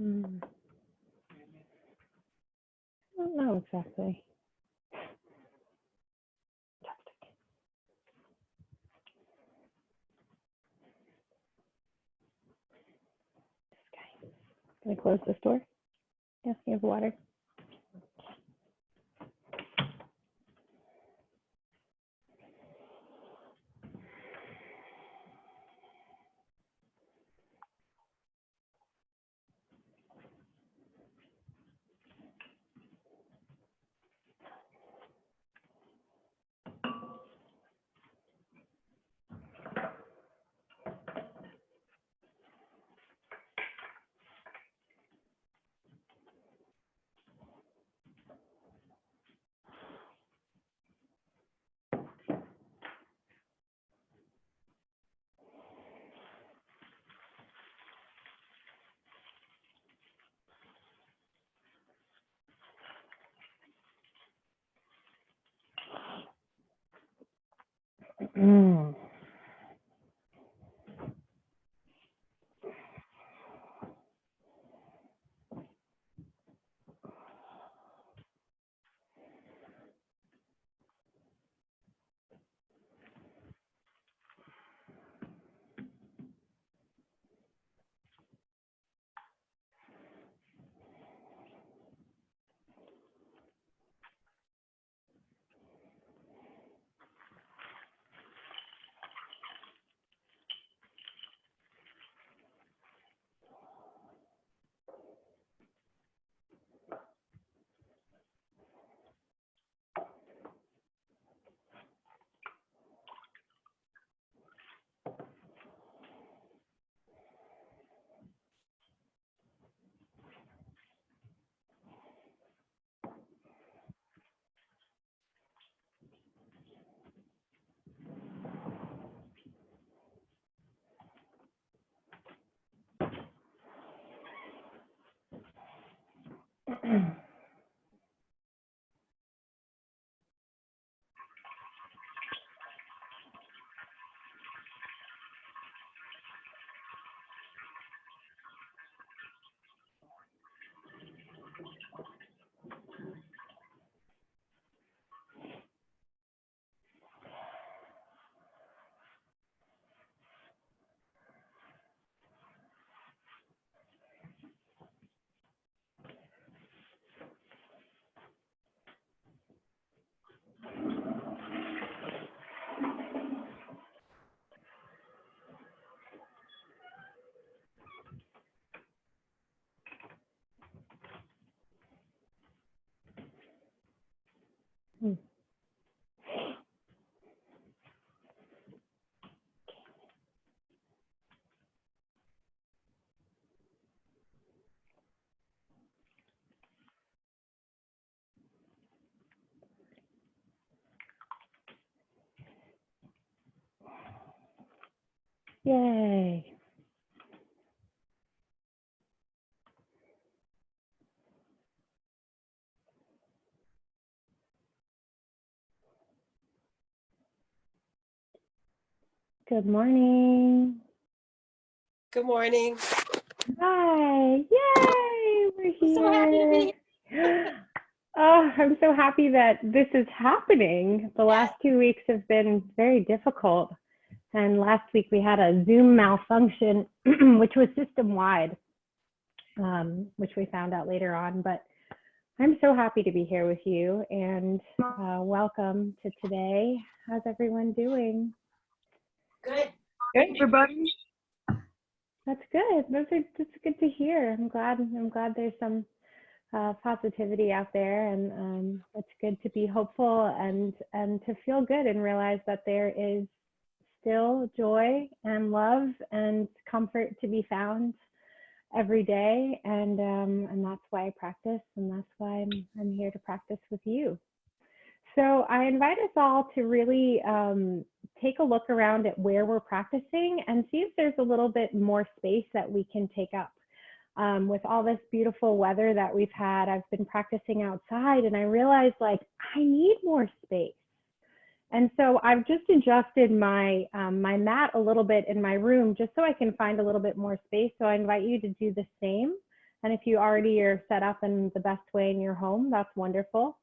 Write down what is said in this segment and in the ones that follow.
I don't know exactly. Can I close this door? Yes, you have water. Yay. Good morning. Good morning. Hi. Yay. We're here. So happy to be here. Oh, I'm so happy that this is happening. The last 2 weeks have been very difficult. And last week we had a Zoom malfunction, which was system-wide, which we found out later on. But I'm so happy to be here with you, and welcome to today. How's everyone doing? Good. Good, everybody. That's good. That's good to hear. I'm glad there's some positivity out there, and it's good to be hopeful and to feel good and realize that there is still joy and love and comfort to be found every day, and that's why I practice, and that's why I'm here to practice with you. So I invite us all to really take a look around at where we're practicing and see if there's a little bit more space that we can take up. With all this beautiful weather that we've had, I've been practicing outside, and I realized, like, I need more space. And so I've just adjusted my my mat a little bit in my room just so I can find a little bit more space. So I invite you to do the same And if you already are set up in the best way in your home, that's wonderful.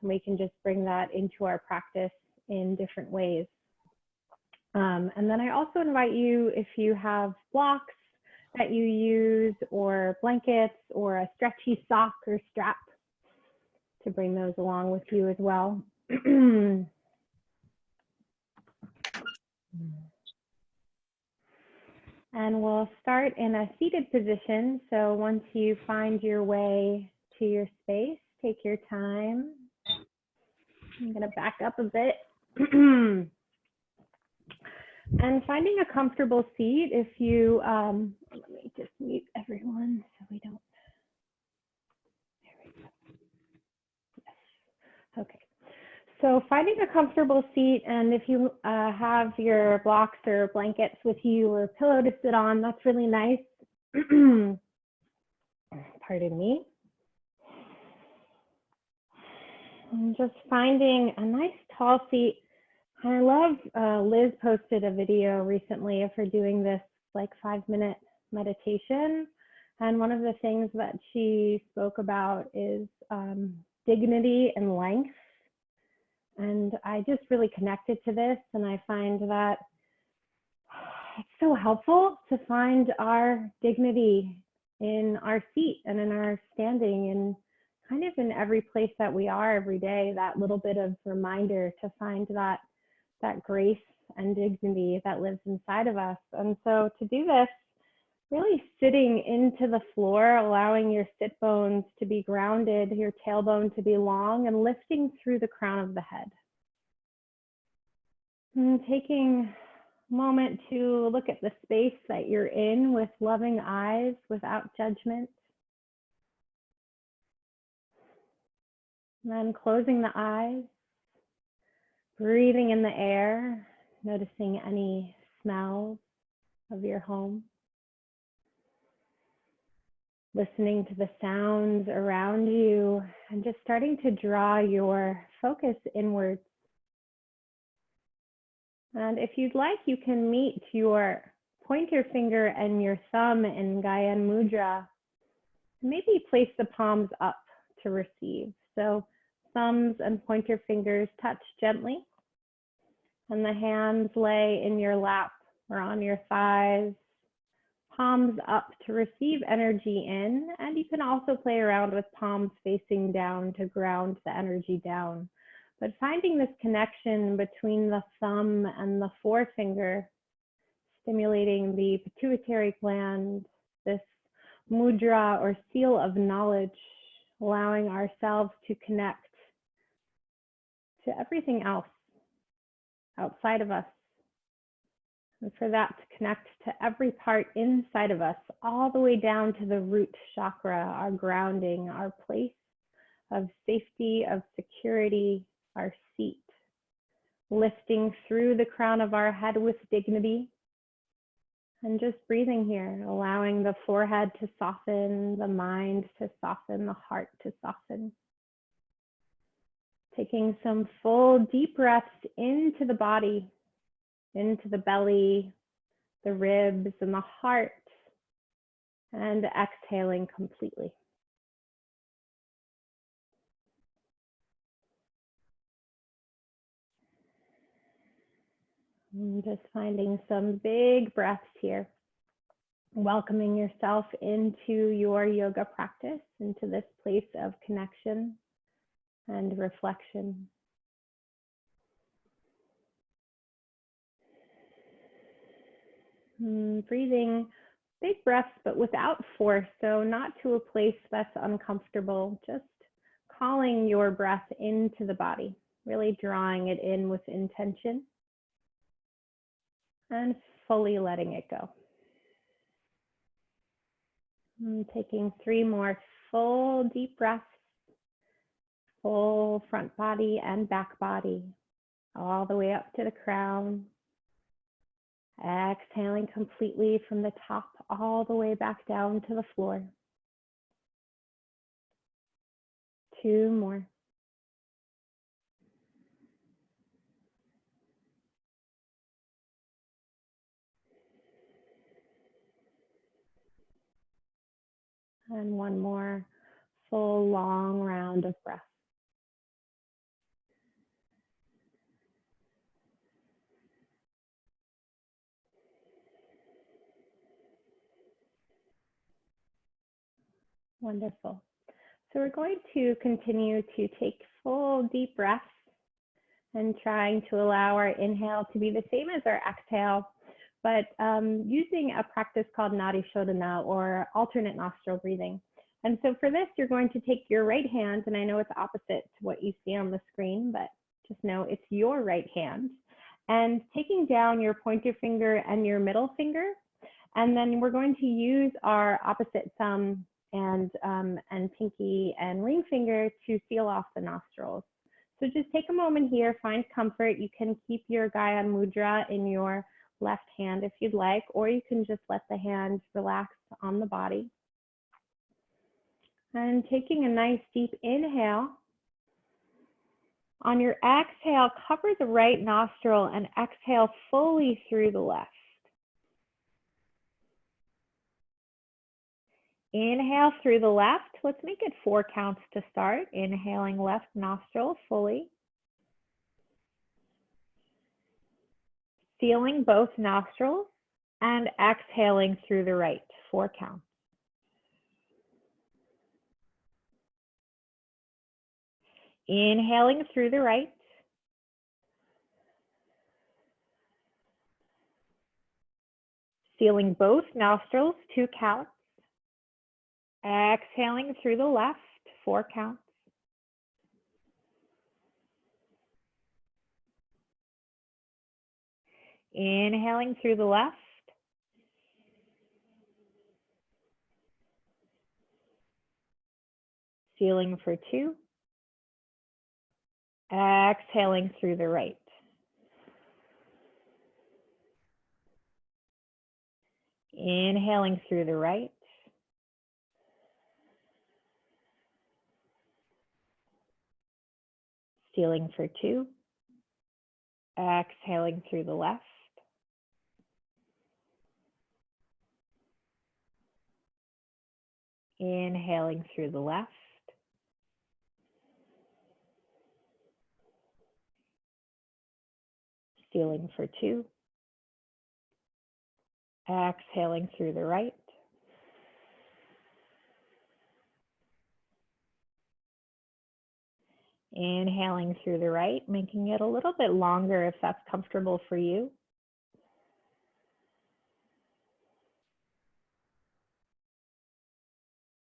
And we can just bring that into our practice in different ways. And then I also invite you, if you have blocks that you use or blankets or a stretchy sock or strap, to bring those along with you as well. And we'll start in a seated position. So once you find your way to your space, take your time. I'm going to back up a bit. And finding a comfortable seat, if you, let me just mute everyone so we don't, there we go. Yes. Okay. So finding a comfortable seat, and if you have your blocks or blankets with you or a pillow to sit on, that's really nice. Pardon me. And just finding a nice tall seat. I love, Liz posted a video recently of her doing this like 5-minute meditation. And one of the things that she spoke about is dignity and length. And I just really connected to this, and I find that it's so helpful to find our dignity in our seat and in our standing and kind of in every place that we are every day, that little bit of reminder to find that grace and dignity that lives inside of us. And so to do this, really sitting into the floor, allowing your sit bones to be grounded, your tailbone to be long, and lifting through the crown of the head. And taking a moment to look at the space that you're in with loving eyes, without judgment. And then closing the eyes, breathing in the air, noticing any smells of your home. Listening to the sounds around you and just starting to draw your focus inwards. And if you'd like, you can meet your pointer finger and your thumb in Gyan Mudra. Maybe place the palms up to receive. So thumbs and pointer fingers touch gently, and the hands lay in your lap or on your thighs, palms up to receive energy in. And you can also play around with palms facing down to ground the energy down. But finding this connection between the thumb and the forefinger, stimulating the pituitary gland, this mudra or seal of knowledge, allowing ourselves to connect to everything else outside of us. And for that to connect to every part inside of us, all the way down to the root chakra, our grounding, our place of safety, of security, our seat, lifting through the crown of our head with dignity, and just breathing here, allowing the forehead to soften, the mind to soften, the heart to soften. Taking some full deep breaths into the body, into the belly, the ribs, and the heart, and exhaling completely. And just finding some big breaths here, welcoming yourself into your yoga practice, into this place of connection and reflection. Breathing big breaths, but without force, so not to a place that's uncomfortable, just calling your breath into the body, really drawing it in with intention and fully letting it go. Taking 3 more full deep breaths, full front body and back body, all the way up to the crown. Exhaling completely from the top all the way back down to the floor. 2 more. And one more full long round of breath. Wonderful. So we're going to continue to take full deep breaths and trying to allow our inhale to be the same as our exhale, but using a practice called Nadi Shodhana, or alternate nostril breathing. And so for this, you're going to take your right hand, and I know it's opposite to what you see on the screen, but just know it's your right hand, and taking down your pointer finger and your middle finger, and then we're going to use our opposite thumb and pinky and ring finger to seal off the nostrils. So just take a moment here, find comfort. You can keep your Gaya Mudra in your left hand if you'd like, or you can just let the hand relax on the body. And taking a nice deep inhale. On your exhale, cover the right nostril and exhale fully through the left. Inhale through the left. Let's make it 4 counts to start. Inhaling left nostril fully. Sealing both nostrils and exhaling through the right. 4 counts. Inhaling through the right. Sealing both nostrils, 2 counts. Exhaling through the left, 4 counts. Inhaling through the left. Sealing for 2. Exhaling through the right. Inhaling through the right. Sealing for 2. Exhaling through the left. Inhaling through the left. Sealing for 2. Exhaling through the right. Inhaling through the right, making it a little bit longer if that's comfortable for you.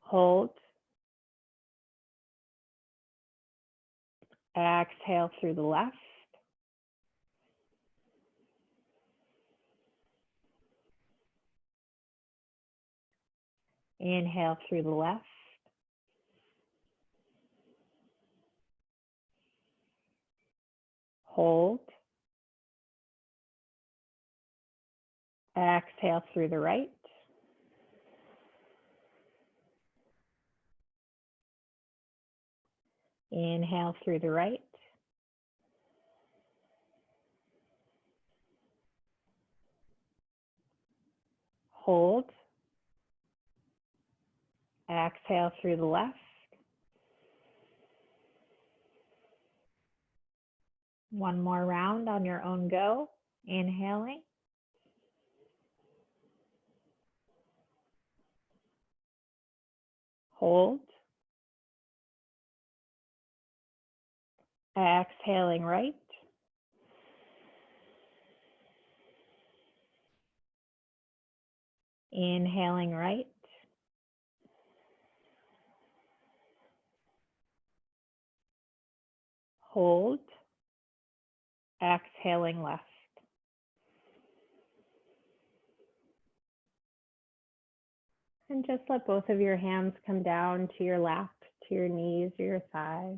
Hold. Exhale through the left. Inhale through the left. Hold. Exhale through the right. Inhale through the right. Hold. Exhale through the left. One more round on your own go. Inhaling. Hold. Exhaling right. Inhaling right. Hold. Exhaling left. And just let both of your hands come down to your lap, to your knees or your thighs.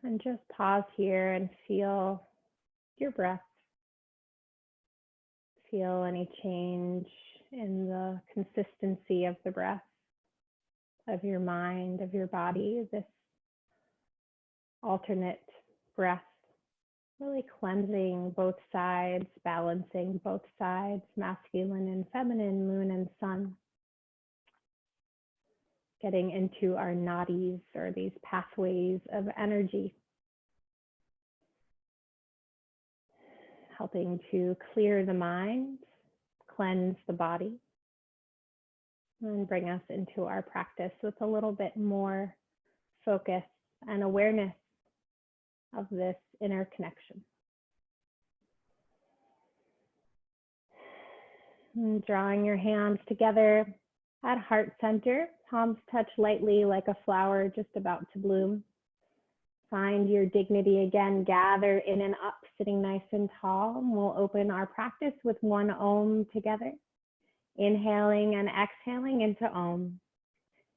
And just pause here and feel your breath. Feel any change in the consistency of the breath, of your mind, of your body, this alternate breath, really cleansing both sides, balancing both sides, masculine and feminine, moon and sun. getting into our nadis, or these pathways of energy, helping to clear the mind, cleanse the body, and bring us into our practice with a little bit more focus and awareness of this inner connection. And drawing your hands together at heart center, palms touch lightly like a flower just about to bloom. Find your dignity again, gather in and up, sitting nice and tall. And we'll open our practice with one Om together. Inhaling and exhaling into Om.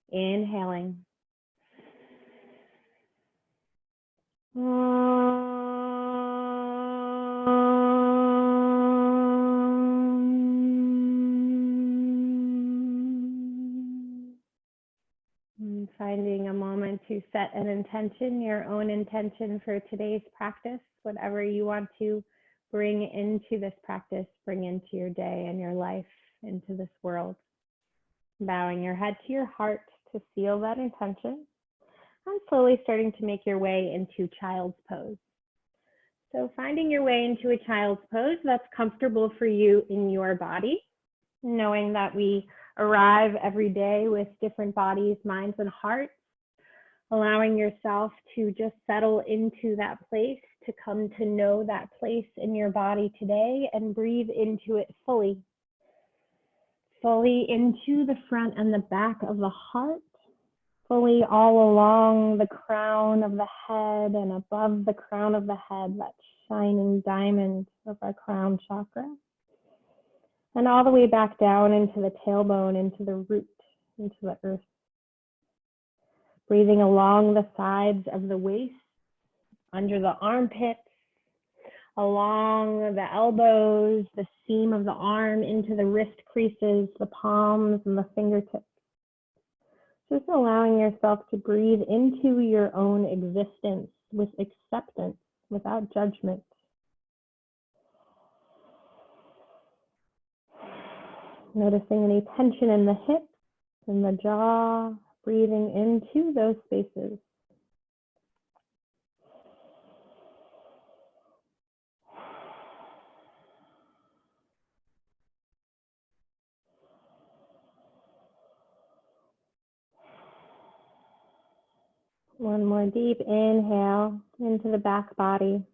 Inhaling. And finding a moment to set an intention, your own intention for today's practice, whatever you want to bring into this practice, bring into your day and your life, into this world. Bowing your head to your heart to seal that intention, and slowly starting to make your way into child's pose. So finding your way into a child's pose that's comfortable for you in your body, knowing that we arrive every day with different bodies, minds, and hearts, allowing yourself to just settle into that place, to come to know that place in your body today and breathe into it fully. Fully into the front and the back of the heart, fully all along the crown of the head and above the crown of the head, that shining diamond of our crown chakra. And all the way back down into the tailbone, into the root, into the earth. Breathing along the sides of the waist, under the armpits, along the elbows, the seam of the arm, into the wrist creases, the palms and the fingertips. Just allowing yourself to breathe into your own existence with acceptance, without judgment. Noticing any tension in the hips and the jaw, breathing into those spaces. One more deep inhale into the back body.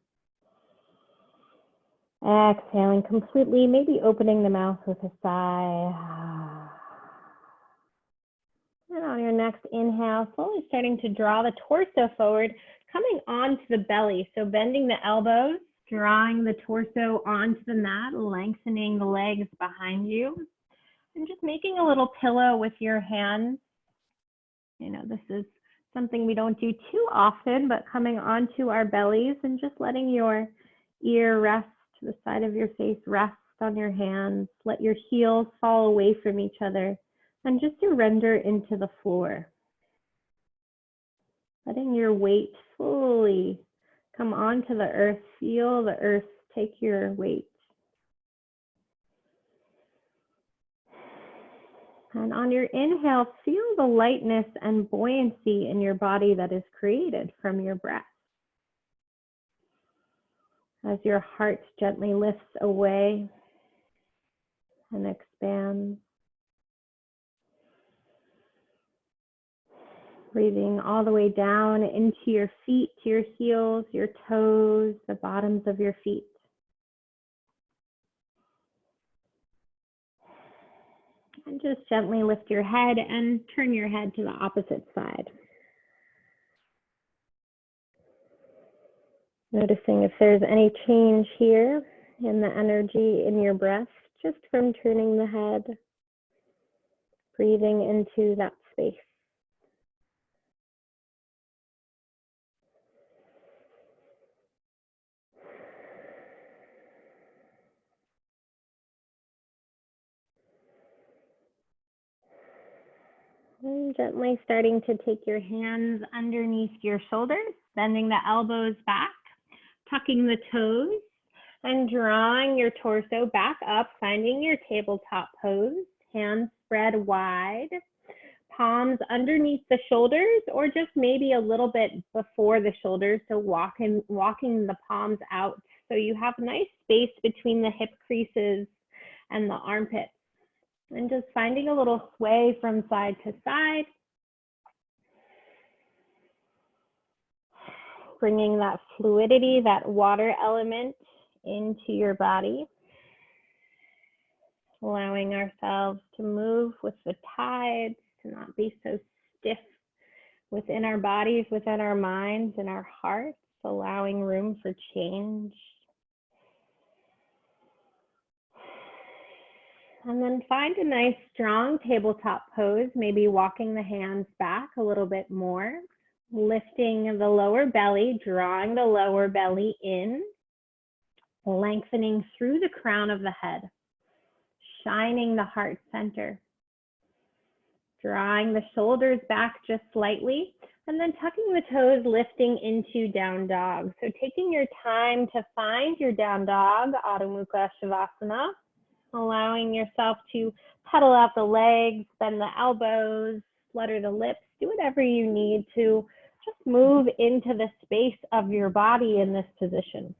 Exhaling completely, maybe opening the mouth with a sigh. And on your next inhale, slowly starting to draw the torso forward, coming onto the belly. So bending the elbows, drawing the torso onto the mat, lengthening the legs behind you. And just making a little pillow with your hands. You know, this is something we don't do too often, but coming onto our bellies and just letting your ear rest, the side of your face rest on your hands. Let your heels fall away from each other and just surrender into the floor. Letting your weight fully come onto the earth. Feel the earth take your weight. And on your inhale, feel the lightness and buoyancy in your body that is created from your breath. As your heart gently lifts away and expands. Breathing all the way down into your feet, to your heels, your toes, the bottoms of your feet. And just gently lift your head and turn your head to the opposite side. Noticing if there's any change here in the energy in your breath, just from turning the head, breathing into that space. And gently starting to take your hands underneath your shoulders, bending the elbows back, tucking the toes, and drawing your torso back up, finding your tabletop pose, hands spread wide, palms underneath the shoulders or just maybe a little bit before the shoulders. So walking the palms out. So you have nice space between the hip creases and the armpits. And just finding a little sway from side to side. Bringing that fluidity, that water element into your body. Allowing ourselves to move with the tides, to not be so stiff within our bodies, within our minds and our hearts, allowing room for change. And then find a nice strong tabletop pose, maybe walking the hands back a little bit more, lifting the lower belly, drawing the lower belly in, lengthening through the crown of the head, shining the heart center, drawing the shoulders back just slightly, and then tucking the toes, lifting into down dog. So taking your time to find your down dog, Adho Mukha Shavasana, allowing yourself to pedal out the legs, bend the elbows, flutter the lips, do whatever you need to just move into the space of your body in this position.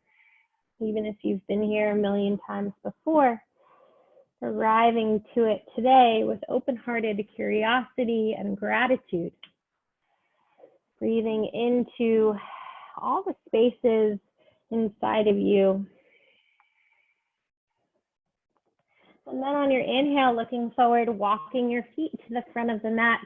Even if you've been here a million times before, arriving to it today with open-hearted curiosity and gratitude. Breathing into all the spaces inside of you. And then on your inhale, looking forward, walking your feet to the front of the mat,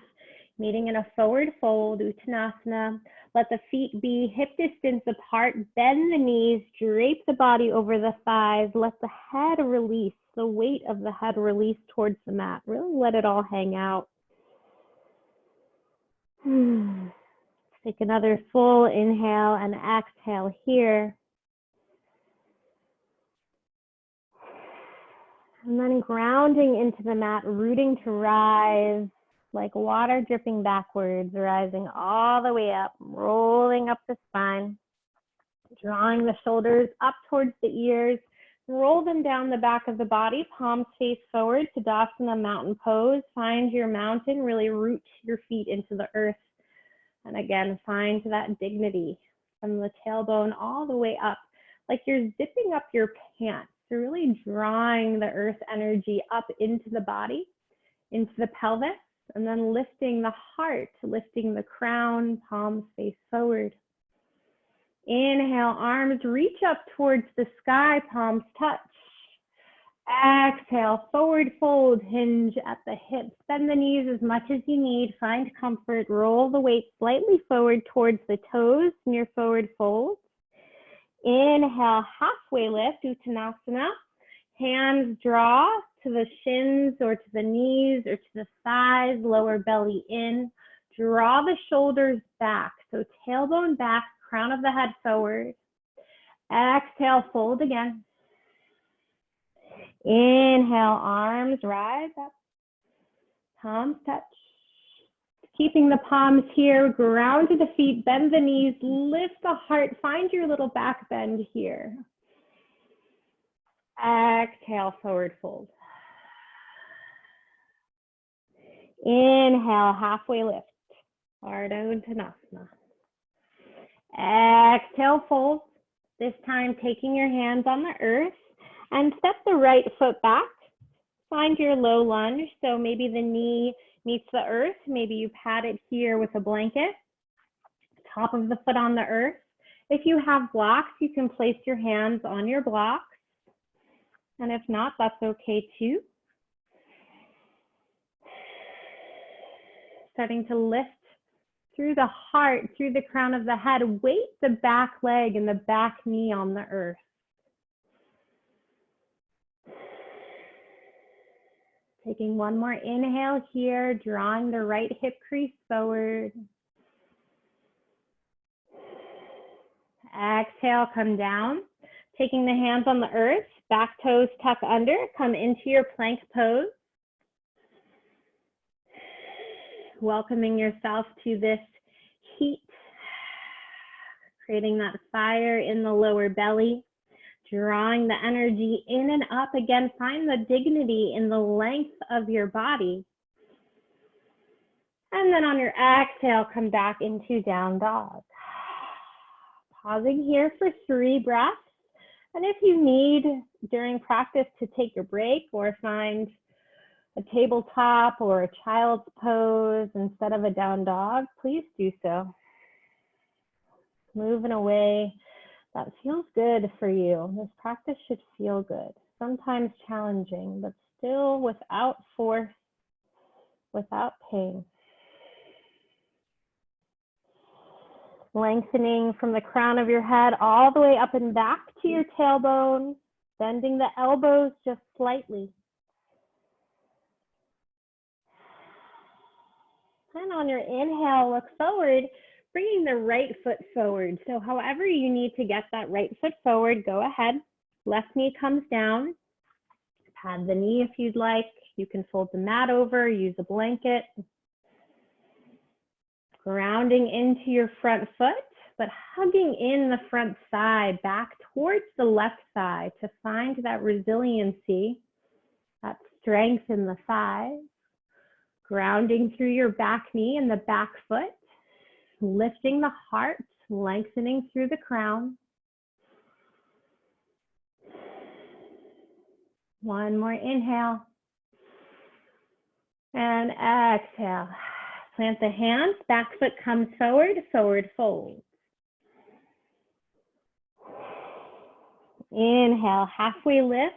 meeting in a forward fold, Uttanasana. Let the feet be hip distance apart, bend the knees, drape the body over the thighs, let the head release, the weight of the head release towards the mat. Really let it all hang out. Take another full inhale and exhale here. And then grounding into the mat, rooting to rise, like water dripping backwards, rising all the way up, rolling up the spine, drawing the shoulders up towards the ears, roll them down the back of the body, palms face forward, Tadasana, mountain pose. Find your mountain, really root your feet into the earth. And again, find that dignity from the tailbone all the way up, like you're zipping up your pants. You're really drawing the earth energy up into the body, into the pelvis, and then lifting the heart, lifting the crown, palms face forward. Inhale, arms reach up towards the sky, palms touch. Exhale, forward fold, hinge at the hips. Bend the knees as much as you need. Find comfort. Roll the weight slightly forward towards the toes in your forward fold. Inhale, halfway lift, Uttanasana. Hands draw to the shins or to the knees or to the thighs, lower belly in. Draw the shoulders back. So tailbone back, crown of the head forward. Exhale, fold again. Inhale, arms rise up. Palms touch. Keeping the palms here, ground to the feet, bend the knees, lift the heart, find your little back bend here. Exhale, forward fold. Inhale, halfway lift, Ardha Uttanasana. Exhale, fold. This time taking your hands on the earth and step the right foot back. Find your low lunge, so maybe the knee meets the earth. Maybe you pat it here with a blanket. Top of the foot on the earth. If you have blocks, you can place your hands on your blocks. And if not, that's okay too. Starting to lift through the heart, through the crown of the head. Weight the back leg and the back knee on the earth. Taking one more inhale here, drawing the right hip crease forward. Exhale, come down. Taking the hands on the earth, back toes tuck under, come into your plank pose. Welcoming yourself to this heat, creating that fire in the lower belly. Drawing the energy in and up. Again, find the dignity in the length of your body. And then on your exhale, come back into down dog. Pausing here for 3 breaths. And if you need during practice to take a break or find a tabletop or a child's pose instead of a down dog, please do so. Move in a way that feels good for you. This practice should feel good. Sometimes challenging, but still without force, without pain. Lengthening from the crown of your head all the way up and back to your tailbone, bending the elbows just slightly. And on your inhale, look forward, bringing the right foot forward. So however you need to get that right foot forward, go ahead. Left knee comes down. Pad the knee if you'd like. You can fold the mat over, use a blanket. Grounding into your front foot, but hugging in the front thigh back towards the left thigh to find that resiliency, that strength in the thighs. Grounding through your back knee and the back foot, lifting the heart, lengthening through the crown. One more inhale. And exhale. Plant the hands, back foot comes forward, forward fold. Inhale, halfway lift,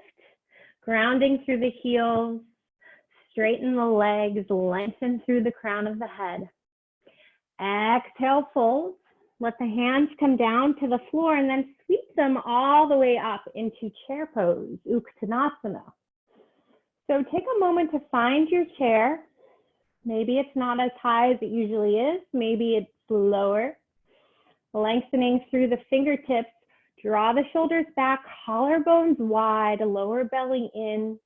grounding through the heels, straighten the legs, lengthen through the crown of the head. Exhale, fold. Let the hands come down to the floor and then sweep them all the way up into chair pose, Uttanasana. So take a moment to find your chair. Maybe it's not as high as it usually is. Maybe it's lower. Lengthening through the fingertips. Draw the shoulders back, collarbones wide, lower belly in.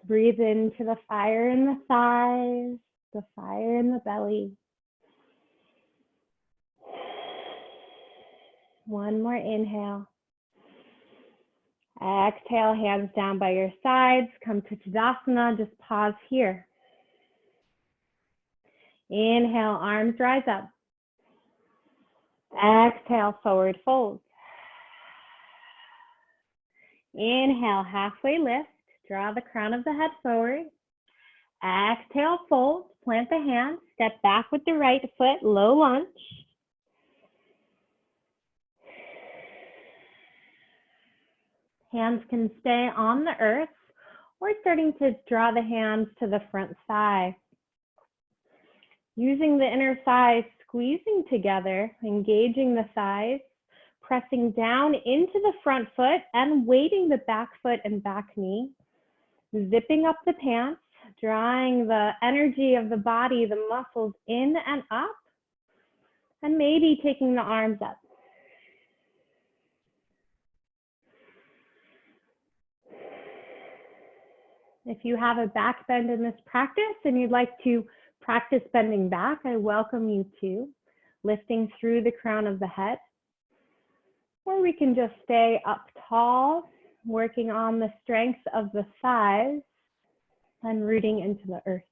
Breathe into the fire in the thighs, the fire in the belly. One more inhale. Exhale, hands down by your sides. Come to Tadasana, just pause here. Inhale, arms rise up. Exhale, forward fold. Inhale, halfway lift. Draw the crown of the head forward. Exhale, fold. Plant the hands. Step back with the right foot, low lunge. Hands can stay on the earth or starting to draw the hands to the front thigh. Using the inner thighs, squeezing together, engaging the thighs, pressing down into the front foot and weighting the back foot and back knee. Zipping up the pants, drawing the energy of the body, the muscles in and up, and maybe taking the arms up. If you have a back bend in this practice and you'd like to practice bending back, I welcome you to, lifting through the crown of the head. Or we can just stay up tall, working on the strength of the thighs and rooting into the earth.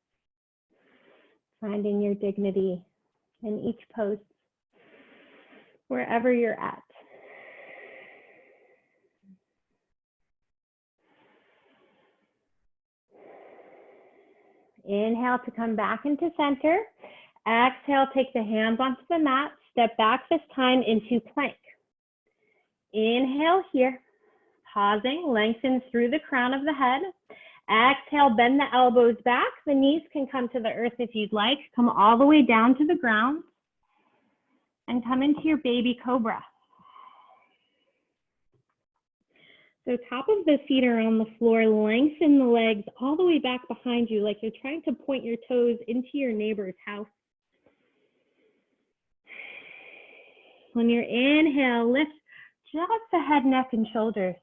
Finding your dignity in each pose, wherever you're at. Inhale to come back into center. Exhale, take the hands onto the mat. Step back this time into plank. Inhale here. Pausing, lengthen through the crown of the head. Exhale, bend the elbows back. The knees can come to the earth if you'd like. Come all the way down to the ground. And come into your baby cobra. So top of the feet are on the floor, lengthen the legs all the way back behind you like you're trying to point your toes into your neighbor's house. On your inhale, lift just the head, neck, and shoulders,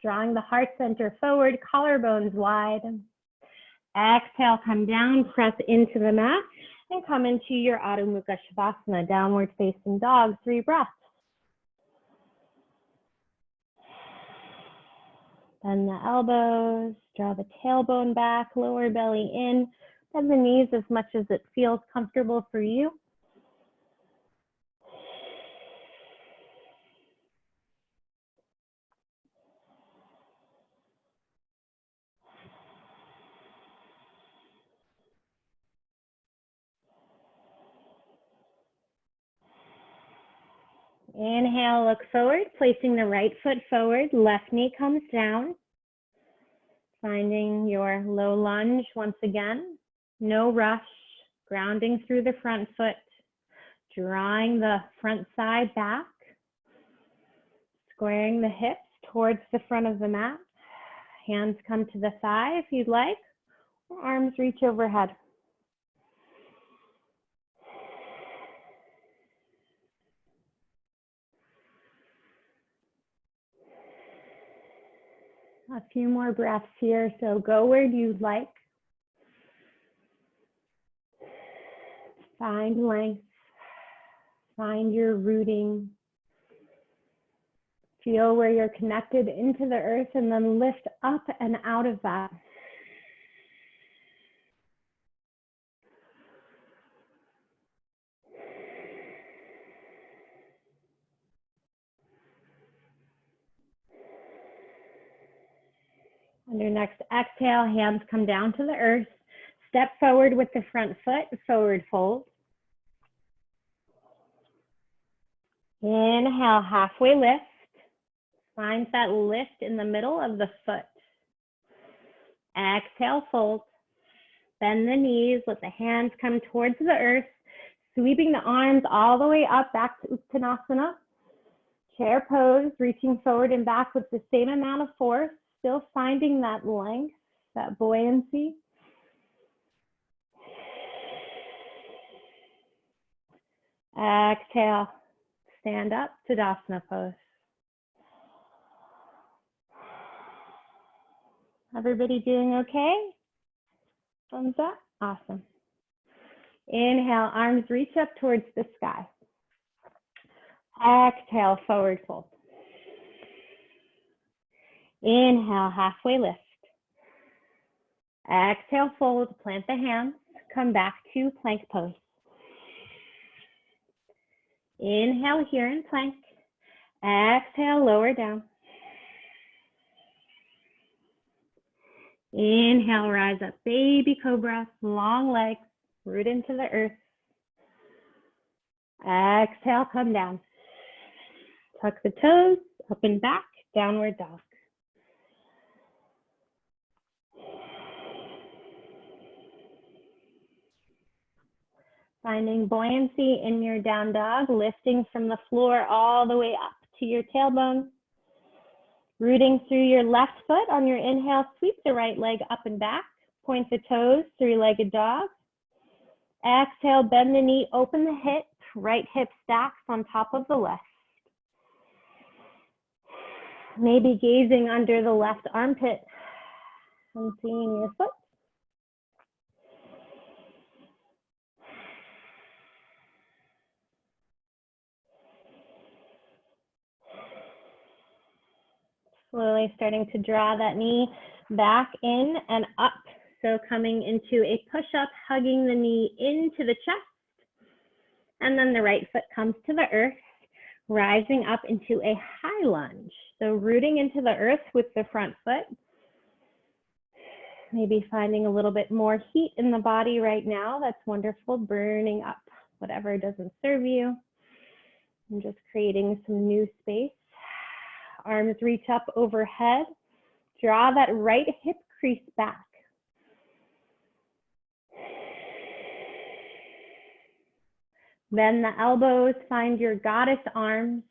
drawing the heart center forward, collarbones wide. Exhale, come down, press into the mat, and come into your Adho Mukha Shavasana, downward facing dog, 3 breaths. Bend the elbows, draw the tailbone back, lower belly in, Bend the knees as much as it feels comfortable for you. Inhale, look forward, placing the right foot forward, left knee comes down. Finding your low lunge once again, no rush, grounding through the front foot, drawing the front side back, squaring the hips towards the front of the mat. Hands come to the thigh if you'd like, or arms reach overhead. A few more breaths here, so go where you'd like. Find length, find your rooting. Feel where you're connected into the earth and then lift up and out of that. On your next exhale, hands come down to the earth. Step forward with the front foot, forward fold. Inhale, halfway lift. Find that lift in the middle of the foot. Exhale, fold. Bend the knees, let the hands come towards the earth, sweeping the arms all the way up back to Uttanasana. Chair pose, reaching forward and back with the same amount of force, still finding that length, that buoyancy. Exhale, stand up, Tadasana pose. Everybody doing okay? Thumbs up, awesome. Inhale, arms reach up towards the sky. Exhale, forward fold. Inhale, halfway lift. Exhale, fold, plant the hands, come back to plank pose. Inhale here in plank. Exhale, lower down. Inhale, rise up, baby cobra, long legs, root into the earth. Exhale, come down. Tuck the toes, up and back, downward dog. Finding buoyancy in your down dog, lifting from the floor all the way up to your tailbone. Rooting through your left foot on your inhale, sweep the right leg up and back. Point the toes, three-legged dog. Exhale, bend the knee, open the hip, right hip stacks on top of the left. Maybe gazing under the left armpit and seeing your foot. Slowly starting to draw that knee back in and up. So coming into a push-up, hugging the knee into the chest. And then the right foot comes to the earth, rising up into a high lunge. So rooting into the earth with the front foot. Maybe finding a little bit more heat in the body right now. That's wonderful, burning up whatever doesn't serve you. And just creating some new space. Arms reach up overhead. Draw that right hip crease back. Bend the elbows, find your goddess arms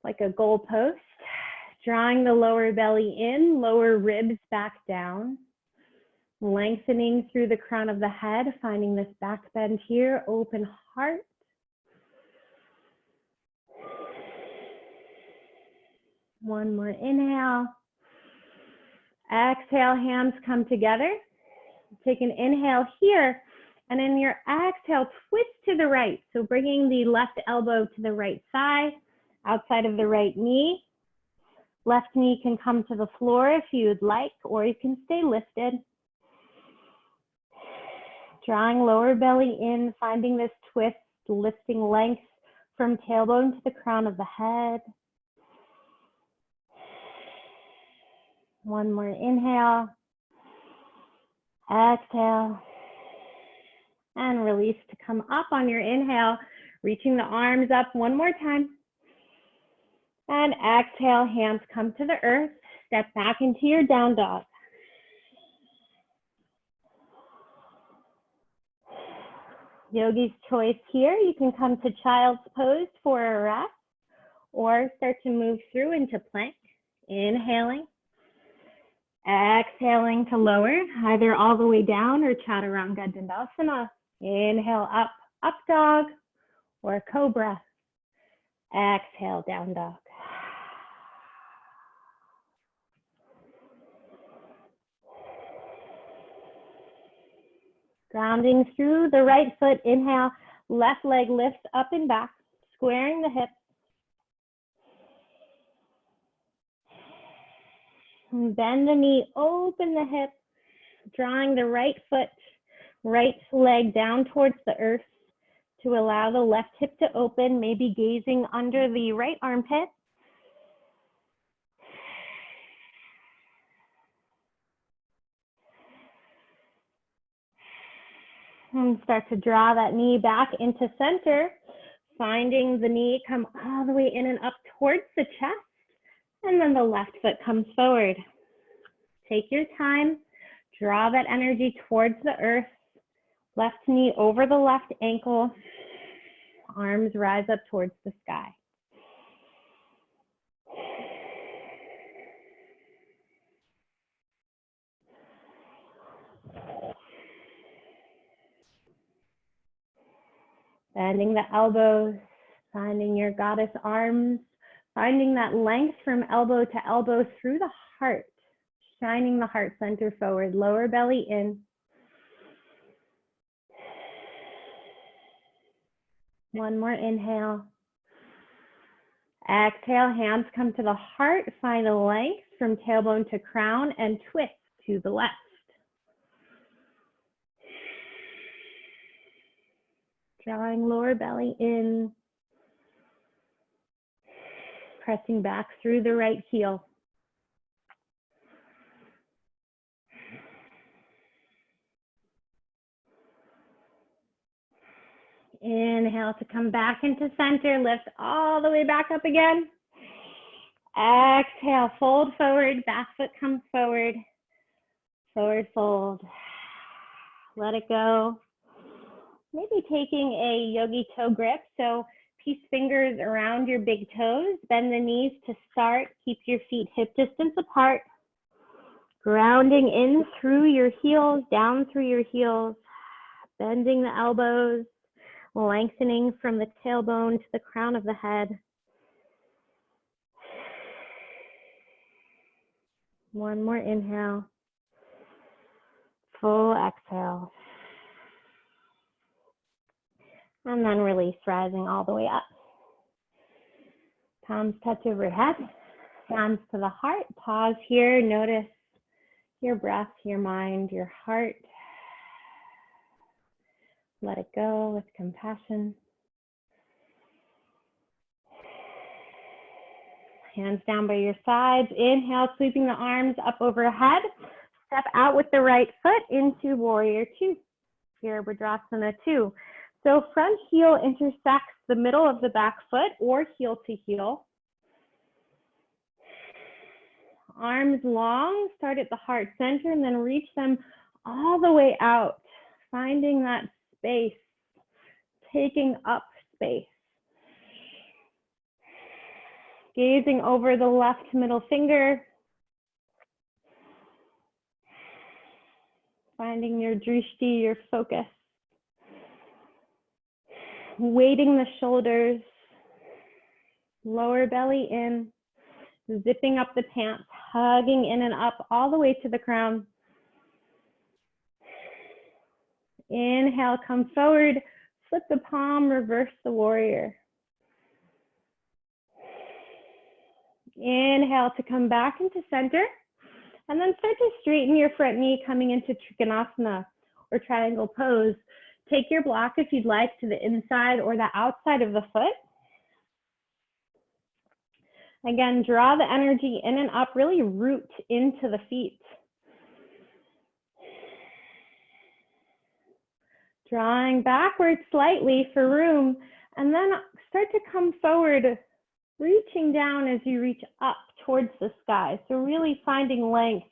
like a goalpost. Drawing the lower belly in, lower ribs back down. Lengthening through the crown of the head, finding this back bend here, open heart. One more inhale. Exhale, hands come together. Take an inhale here, and in your exhale, twist to the right. So bringing the left elbow to the right thigh, outside of the right knee. Left knee can come to the floor if you would like, or you can stay lifted. Drawing lower belly in, finding this twist, lifting length from tailbone to the crown of the head. One more inhale. Exhale. And release to come up on your inhale, reaching the arms up one more time. And exhale, hands come to the earth. Step back into your down dog. Yogi's choice here. You can come to child's pose for a rest or start to move through into plank. Inhaling. Exhaling to lower, either all the way down or Chaturanga Tadasana. Inhale up, up dog, or Cobra. Exhale, down dog. Grounding through the right foot, inhale, left leg lifts up and back, squaring the hips. And bend the knee, open the hip, drawing the right foot, right leg down towards the earth to allow the left hip to open, maybe gazing under the right armpit. And start to draw that knee back into center, finding the knee come all the way in and up towards the chest, and then the left foot comes forward. Take your time, draw that energy towards the earth, left knee over the left ankle, arms rise up towards the sky. Bending the elbows, finding your goddess arms, finding that length from elbow to elbow through the heart, shining the heart center forward, lower belly in. One more inhale. Exhale, hands come to the heart, find a length from tailbone to crown and twist to the left. Drawing lower belly in, pressing back through the right heel. Inhale to come back into center, lift all the way back up again. Exhale, fold forward, back foot comes forward, forward fold. Let it go. Maybe taking a yogi toe grip, so peace fingers around your big toes, bend the knees to start, keep your feet hip distance apart, grounding in through your heels, down through your heels, bending the elbows, lengthening from the tailbone to the crown of the head. One more inhale, full exhale. And then release, rising all the way up. Palms touch overhead, hands to the heart. Pause here, notice your breath, your mind, your heart. Let it go with compassion. Hands down by your sides. Inhale, sweeping the arms up overhead. Step out with the right foot into Warrior Two, Virabhadrasana 2. So front heel intersects the middle of the back foot or heel to heel. Arms long, start at the heart center and then reach them all the way out, finding that space, taking up space. Gazing over the left middle finger, finding your drishti, your focus. Weighting the shoulders, lower belly in, zipping up the pants, hugging in and up all the way to the crown. Inhale, come forward, flip the palm, reverse the warrior. Inhale to come back into center, and then start to straighten your front knee coming into Trikonasana, or triangle pose. Take your block if you'd like to the inside or the outside of the foot. Again, draw the energy in and up, really root into the feet. Drawing backwards slightly for room, and then start to come forward, reaching down as you reach up towards the sky. So really finding length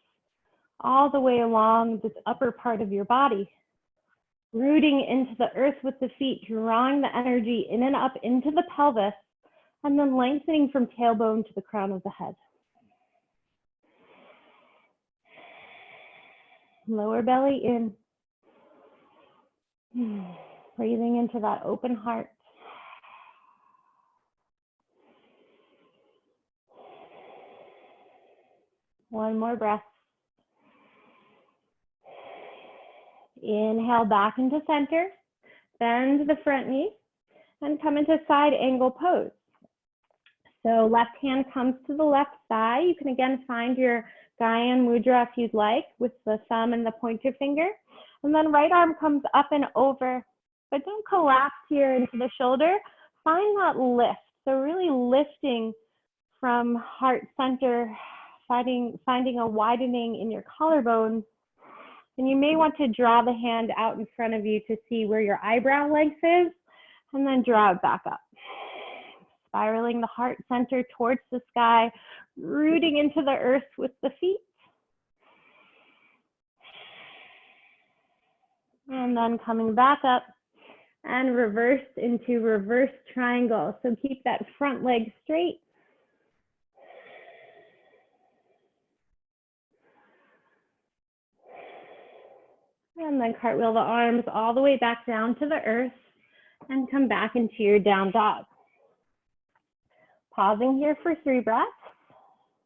all the way along this upper part of your body. Rooting into the earth with the feet, drawing the energy in and up into the pelvis, and then lengthening from tailbone to the crown of the head. Lower belly in. Breathing into that open heart. One more breath. Inhale back into center. Bend the front knee and come into side angle pose. So left hand comes to the left thigh. You can again find your Gyan Mudra if you'd like with the thumb and the pointer finger. And then right arm comes up and over, but don't collapse here into the shoulder. Find that lift. So really lifting from heart center, finding a widening in your collarbone. And you may want to draw the hand out in front of you to see where your eyebrow length is, and then draw it back up. Spiraling the heart center towards the sky, rooting into the earth with the feet. And then coming back up and reversed into reverse triangle. So keep that front leg straight. And then cartwheel the arms all the way back down to the earth and come back into your down dog. Pausing here for 3 breaths.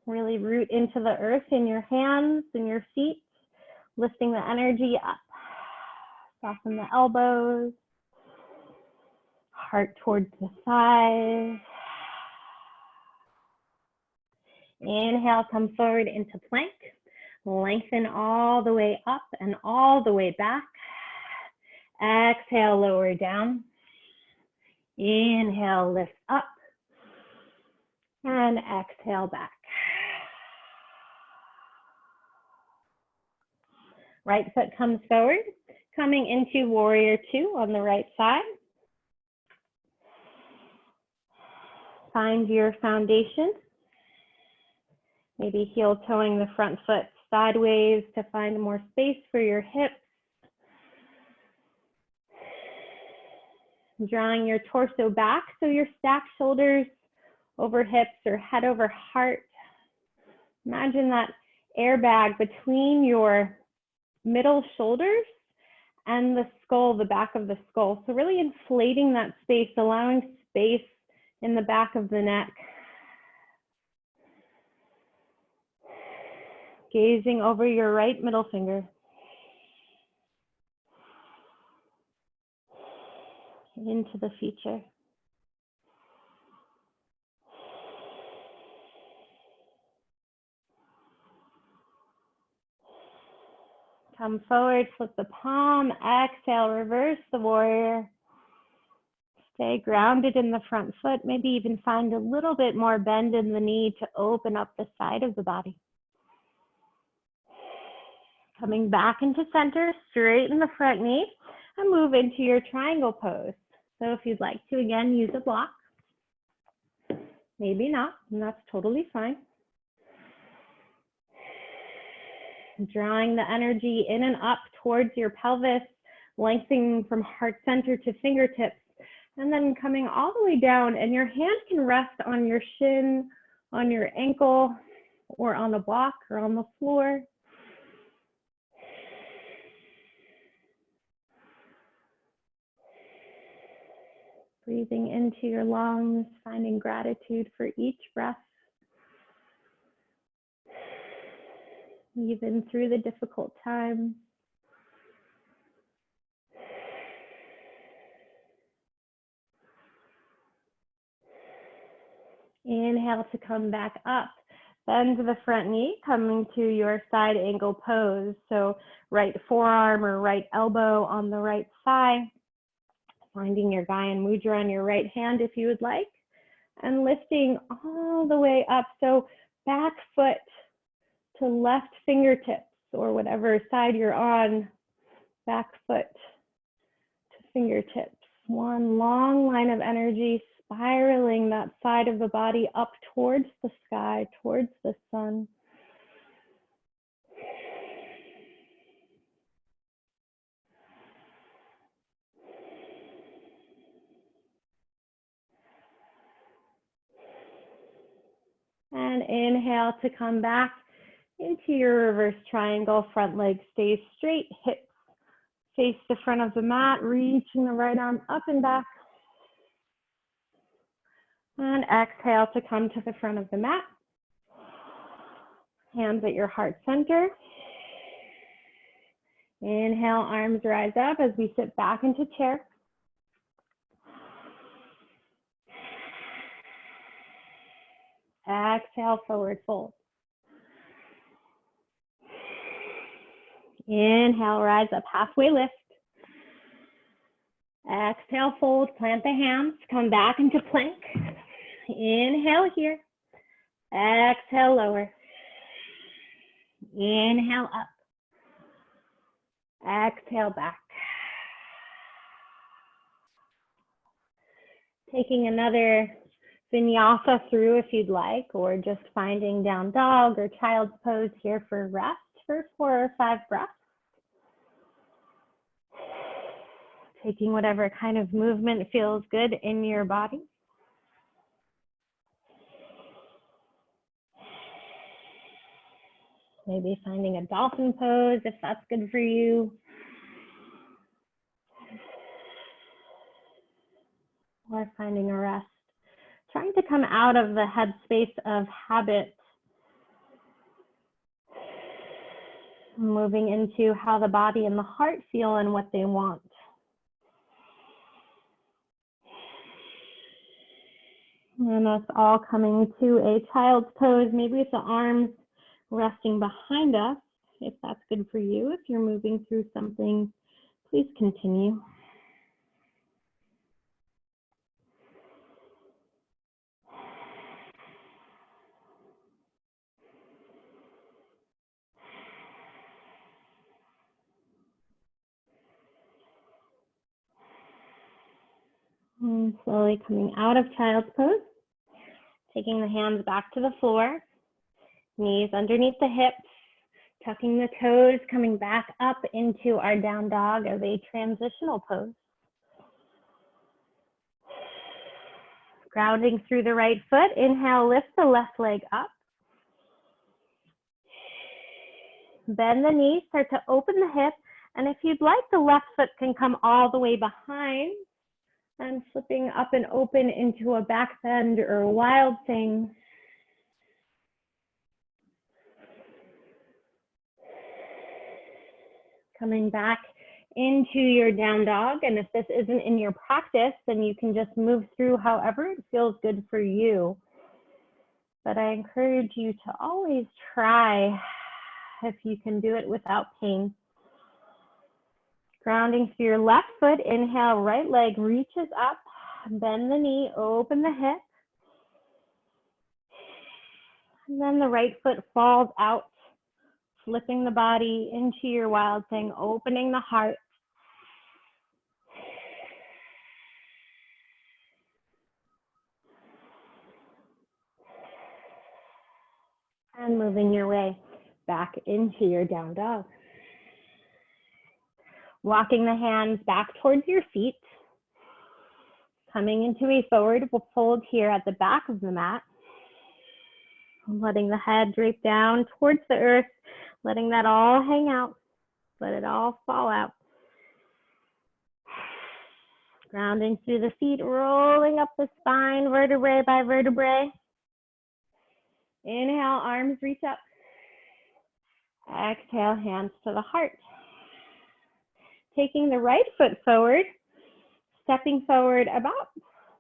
Really root into the earth in your hands and your feet, lifting the energy up. Soften the elbows, heart towards the thighs. Inhale, come forward into plank. Lengthen all the way up and all the way back. Exhale, lower down. Inhale, lift up. And exhale back. Right foot comes forward, coming into warrior 2 on the right side. Find your foundation. Maybe heel toeing the front foot sideways to find more space for your hips. Drawing your torso back so your stacked shoulders over hips or head over heart. Imagine that airbag between your middle shoulders and the skull, the back of the skull. So really inflating that space, allowing space in the back of the neck. Gazing over your right middle finger. Into the future. Come forward, flip the palm, exhale, reverse the warrior. Stay grounded in the front foot, maybe even find a little bit more bend in the knee to open up the side of the body. Coming back into center, straighten the front knee and move into your triangle pose. So if you'd like to, again, use a block. Maybe not, and that's totally fine. Drawing the energy in and up towards your pelvis, lengthening from heart center to fingertips, and then coming all the way down, and your hand can rest on your shin, on your ankle, or on a block or on the floor. Breathing into your lungs, finding gratitude for each breath. Even through the difficult times. Inhale to come back up. Bend the front knee, coming to your side angle pose. So right forearm or right elbow on the right thigh. Finding your Gyan Mudra on your right hand if you would like. And lifting all the way up. So back foot to left fingertips, or whatever side you're on. Back foot to fingertips. One long line of energy spiraling that side of the body up towards the sky, towards the sun. And inhale to come back into your reverse triangle. Front leg stays straight, hips face the front of the mat, reaching the right arm up and back. And exhale to come to the front of the mat. Hands at your heart center. Inhale, arms rise up as we sit back into chair. Exhale, forward fold. Inhale, rise up, halfway lift. Exhale, fold, plant the hands, come back into plank. Inhale here. Exhale, lower. Inhale, up. Exhale, back. Taking another vinyasa through if you'd like, or just finding down dog or child's pose here for rest for 4 or 5 breaths. Taking whatever kind of movement feels good in your body. Maybe finding a dolphin pose if that's good for you. Or finding a rest. Trying to come out of the headspace of habit. Moving into how the body and the heart feel and what they want. And us all coming to a child's pose, maybe with the arms resting behind us, if that's good for you. If you're moving through something, please continue. And slowly coming out of child's pose, taking the hands back to the floor, knees underneath the hips, tucking the toes, coming back up into our down dog as a transitional pose. Grounding through the right foot, inhale, lift the left leg up. Bend the knee, start to open the hip, and if you'd like, the left foot can come all the way behind. And flipping up and open into a back bend or a wild thing. Coming back into your down dog. And if this isn't in your practice, then you can just move through however it feels good for you. But I encourage you to always try if you can do it without pain. Grounding through your left foot, inhale, right leg reaches up, bend the knee, open the hip. And then the right foot falls out, flipping the body into your wild thing, opening the heart. And moving your way back into your down dog. Walking the hands back towards your feet. Coming into a forwardable fold here at the back of the mat. Letting the head drape down towards the earth. Letting that all hang out. Let it all fall out. Grounding through the feet, rolling up the spine, vertebrae by vertebrae. Inhale, arms reach up. Exhale, hands to the heart. Taking the right foot forward, stepping forward about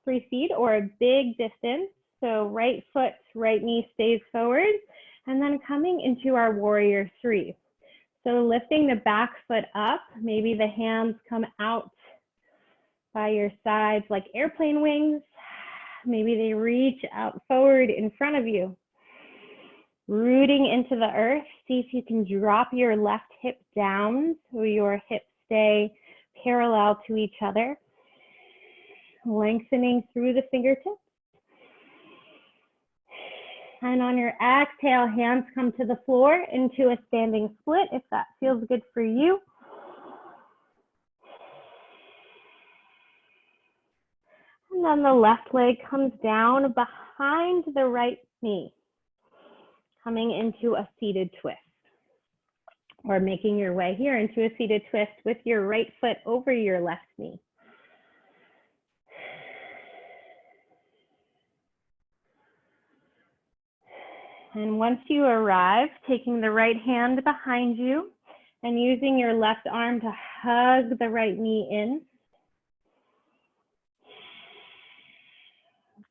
3 feet or a big distance. So right foot, right knee stays forward, and then coming into our warrior three. So lifting the back foot up, maybe the hands come out by your sides like airplane wings. Maybe they reach out forward in front of you. Rooting into the earth, see if you can drop your left hip down so your hips stay parallel to each other. Lengthening through the fingertips. And on your exhale, hands come to the floor into a standing split if that feels good for you. And then the left leg comes down behind the right knee, coming into a seated twist. Or making your way here into a seated twist with your right foot over your left knee. And once you arrive, taking the right hand behind you and using your left arm to hug the right knee in.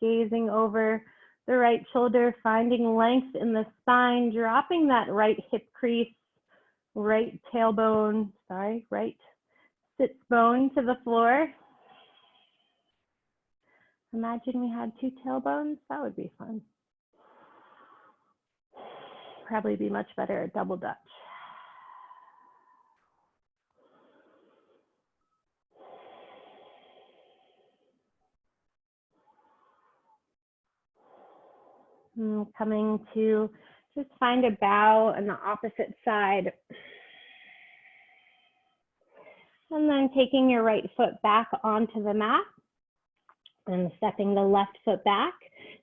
Gazing over the right shoulder, finding length in the spine, dropping that right hip crease, right tailbone, right sits bone to the floor. Imagine we had two tailbones, that would be fun. Probably be much better at double Dutch. Coming to just find a bow on the opposite side. And then taking your right foot back onto the mat and stepping the left foot back,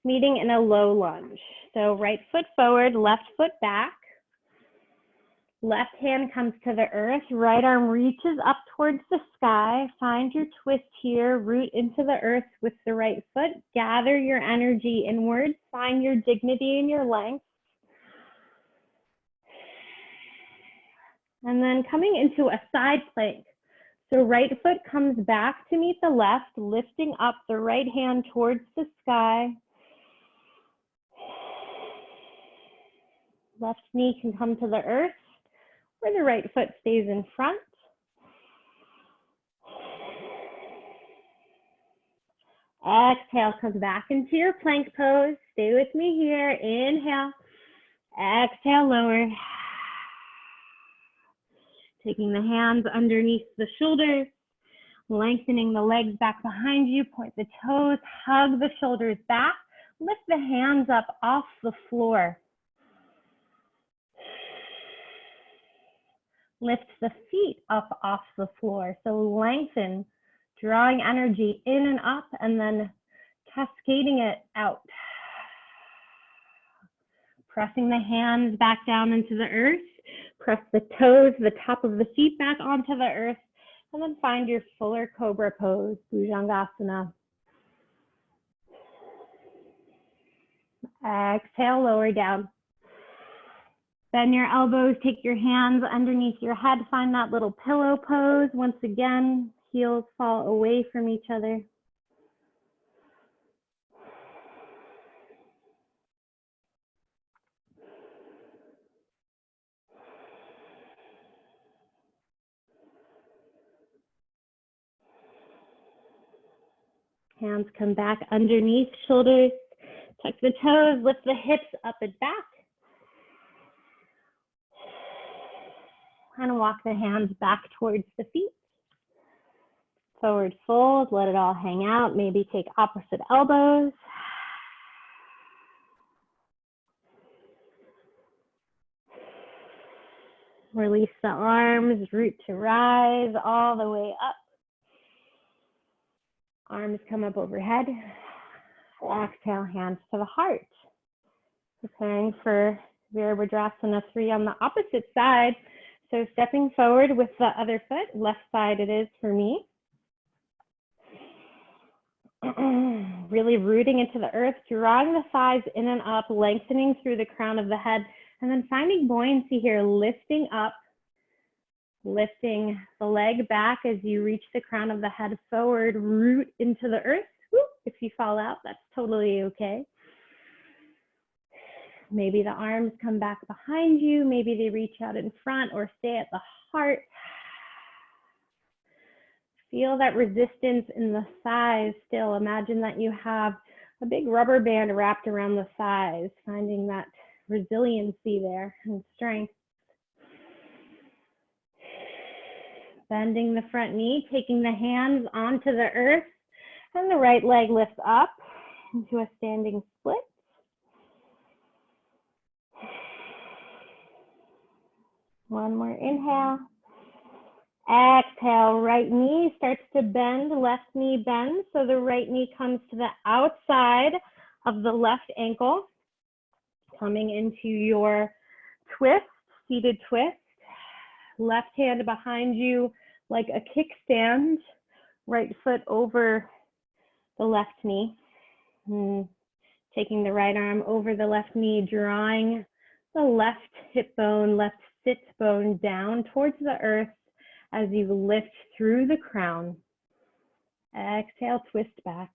meeting in a low lunge. So right foot forward, left foot back. Left hand comes to the earth, right arm reaches up towards the sky. Find your twist here, root into the earth with the right foot. Gather your energy inwards, find your dignity and your length. And then coming into a side plank. So right foot comes back to meet the left, lifting up the right hand towards the sky. Left knee can come to the earth, or the right foot stays in front. Exhale, come back into your plank pose. Stay with me here. Inhale. Exhale, lower. Taking the hands underneath the shoulders, lengthening the legs back behind you, point the toes, hug the shoulders back, lift the hands up off the floor. Lift the feet up off the floor. So lengthen, drawing energy in and up and then cascading it out. Pressing the hands back down into the earth. Press the toes, the top of the feet back onto the earth, and then find your fuller Cobra pose, Bhujangasana. Exhale, lower down. Bend your elbows, take your hands underneath your head, find that little pillow pose. Once again, heels fall away from each other. Hands come back underneath shoulders. Tuck the toes, lift the hips up and back. And walk the hands back towards the feet. Forward fold, let it all hang out. Maybe take opposite elbows. Release the arms, root to rise all the way up. Arms come up overhead. Exhale, hands to the heart. Preparing for Virabhadrasana 3 on the opposite side. So stepping forward with the other foot, left side it is for me. Really rooting into the earth, drawing the thighs in and up, lengthening through the crown of the head, and then finding buoyancy here, lifting up, lifting the leg back as you reach the crown of the head forward, root into the earth. Woo. If you fall out, that's totally okay. Maybe the arms come back behind you. Maybe they reach out in front or stay at the heart. Feel that resistance in the thighs still. Imagine that you have a big rubber band wrapped around the thighs, finding that resiliency there and strength. Bending the front knee, taking the hands onto the earth, and the right leg lifts up into a standing split. One more inhale. Exhale, right knee starts to bend, left knee bends. So the right knee comes to the outside of the left ankle, coming into your twist, seated twist. Left hand behind you like a kickstand, right foot over the left knee. Taking the right arm over the left knee, drawing the left hip bone, left sit bone down towards the earth as you lift through the crown. Exhale, twist back.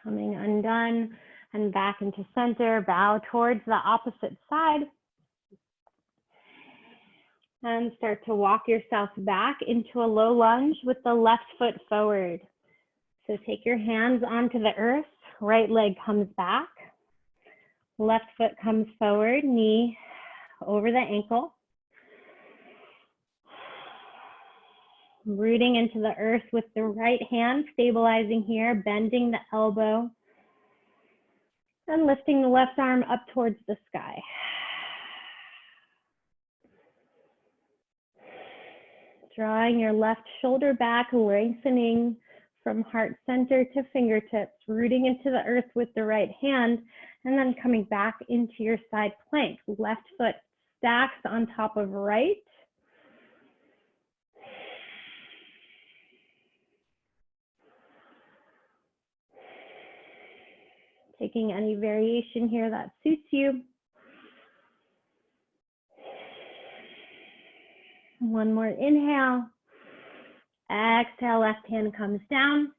Coming undone and back into center, bow towards the opposite side. And start to walk yourself back into a low lunge with the left foot forward. So take your hands onto the earth, right leg comes back, left foot comes forward, knee over the ankle. Rooting into the earth with the right hand, stabilizing here, bending the elbow, and lifting the left arm up towards the sky. Drawing your left shoulder back, lengthening from heart center to fingertips, rooting into the earth with the right hand, and then coming back into your side plank. Left foot stacks on top of right. Taking any variation here that suits you. One more inhale. Exhale, left hand comes down.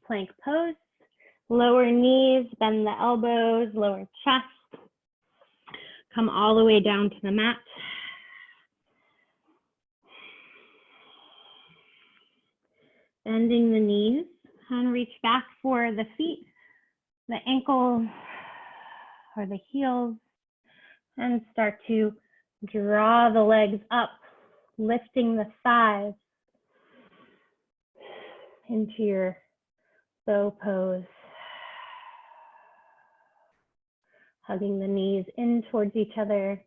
Plank pose. Lower knees, bend the elbows, lower chest. Come all the way down to the mat. Bending the knees and reach back for the feet, the ankles, or the heels, and start to draw the legs up, lifting the thighs into your bow pose. Hugging the knees in towards each other,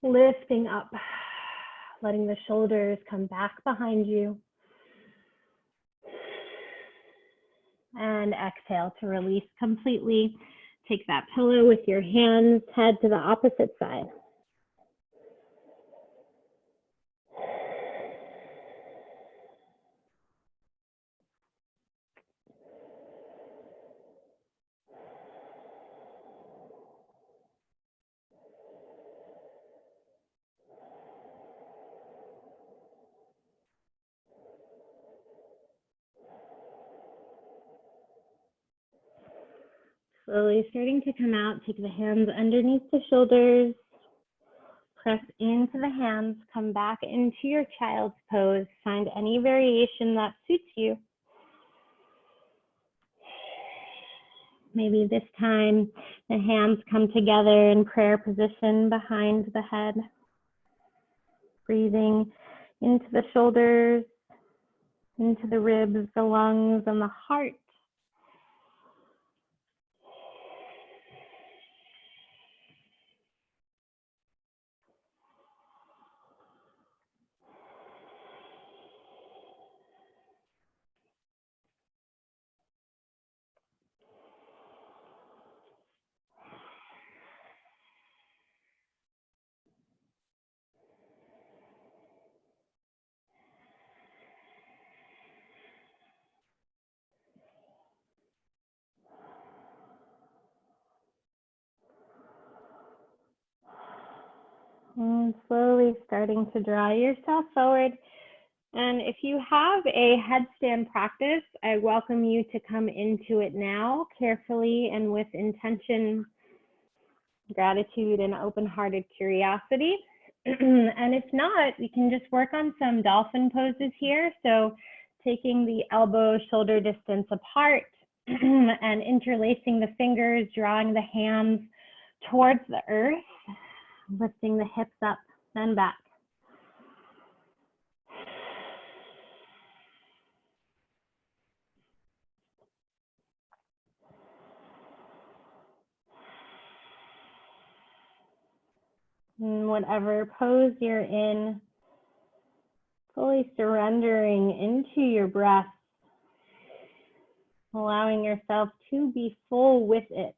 lifting up, letting the shoulders come back behind you. And exhale to release completely. Take that pillow with your hands, head to the opposite side. Slowly starting to come out, take the hands underneath the shoulders, press into the hands, come back into your child's pose, find any variation that suits you. Maybe this time the hands come together in prayer position behind the head. Breathing into the shoulders, into the ribs, the lungs, and the heart. And slowly starting to draw yourself forward. And if you have a headstand practice, I welcome you to come into it now carefully and with intention, gratitude, and open-hearted curiosity. And if not, we can just work on some dolphin poses here. So taking the elbow shoulder distance apart and interlacing the fingers, drawing the hands towards the earth, lifting the hips up and back. And whatever pose you're in, fully surrendering into your breath, allowing yourself to be full with it.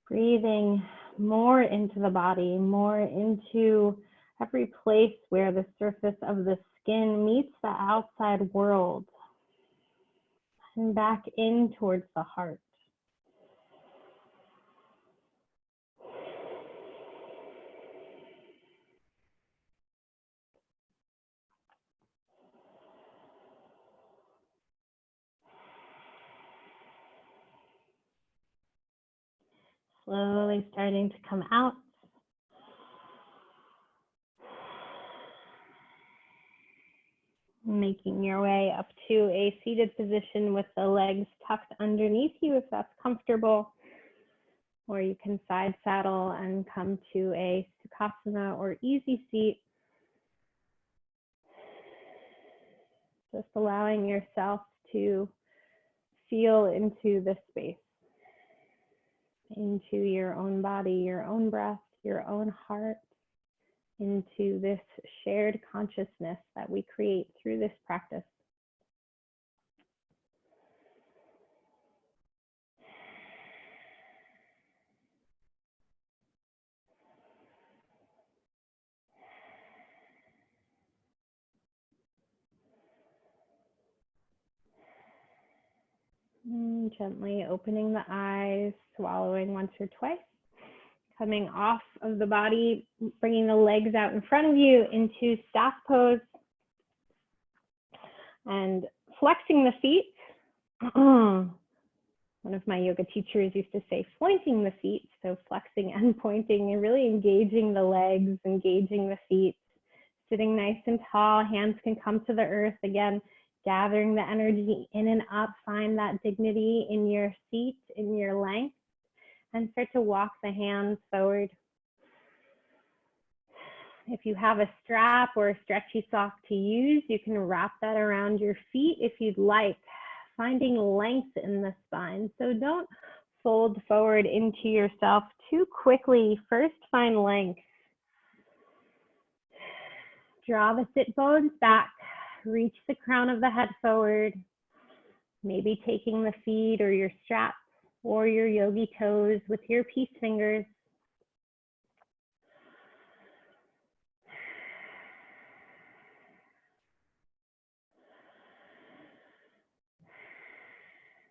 Breathing more into the body, more into every place where the surface of the skin meets the outside world, and back in towards the heart. Slowly starting to come out. Making your way up to a seated position with the legs tucked underneath you if that's comfortable. Or you can side saddle and come to a Sukhasana or easy seat. Just allowing yourself to feel into this space, into your own body, your own breath, your own heart, into this shared consciousness that we create through this practice. Gently opening the eyes, swallowing once or twice. Coming off of the body, bringing the legs out in front of you into staff pose. And flexing the feet. One of my yoga teachers used to say, pointing the feet. So flexing and pointing and really engaging the legs, engaging the feet. Sitting nice and tall, hands can come to the earth. Again, gathering the energy in and up. Find that dignity in your seat, in your length. And start to walk the hands forward. If you have a strap or a stretchy sock to use, you can wrap that around your feet if you'd like, finding length in the spine. So don't fold forward into yourself too quickly. First, find length. Draw the sit bones back, reach the crown of the head forward, maybe taking the feet or your strap or your yogi toes with your peace fingers.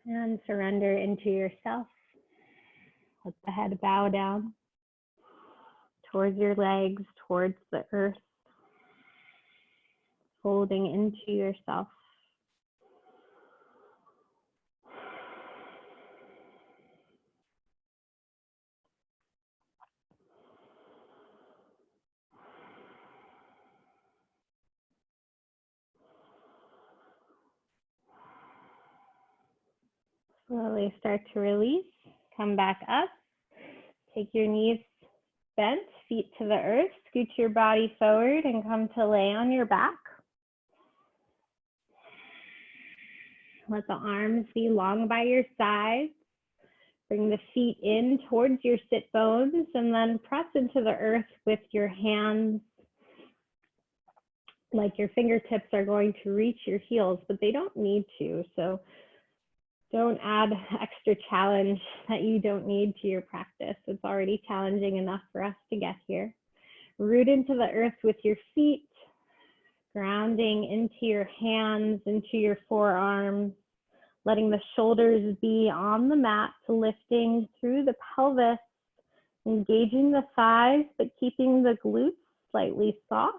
And surrender into yourself. Let the head bow down towards your legs, towards the earth. Folding into yourself. Slowly start to release. Come back up. Take your knees bent, feet to the earth. Scoot your body forward and come to lay on your back. Let the arms be long by your sides. Bring the feet in towards your sit bones and then press into the earth with your hands like your fingertips are going to reach your heels, but they don't need to. So don't add extra challenge that you don't need to your practice. It's already challenging enough for us to get here. Root into the earth with your feet, grounding into your hands, into your forearms, letting the shoulders be on the mat, lifting through the pelvis, Engaging the thighs, but keeping the glutes slightly soft.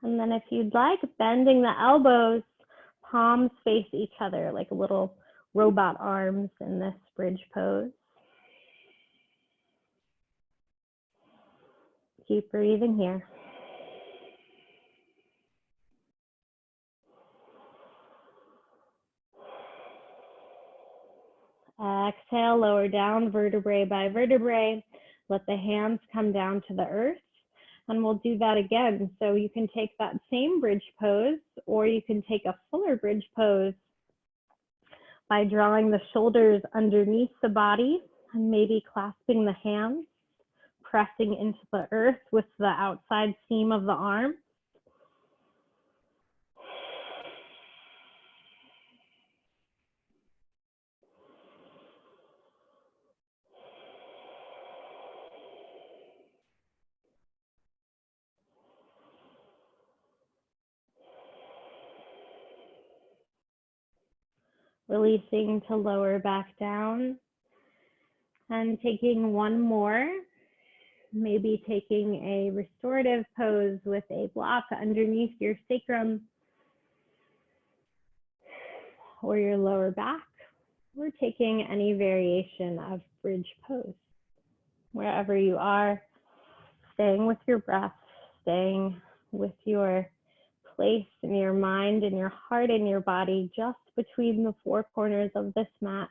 And then if you'd like, bending the elbows, palms face each other like little robot arms in this bridge pose. Keep breathing here. Exhale, lower down vertebrae by vertebrae. Let the hands come down to the earth. And we'll do that again. So you can take that same bridge pose, or you can take a fuller bridge pose by drawing the shoulders underneath the body and maybe clasping the hands, pressing into the earth with the outside seam of the arm. Releasing to lower back down and taking one more, maybe taking a restorative pose with a block underneath your sacrum or your lower back, or taking any variation of bridge pose. Wherever you are, staying with your breath, staying with your place in your mind and your heart and your body just between the four corners of this mat.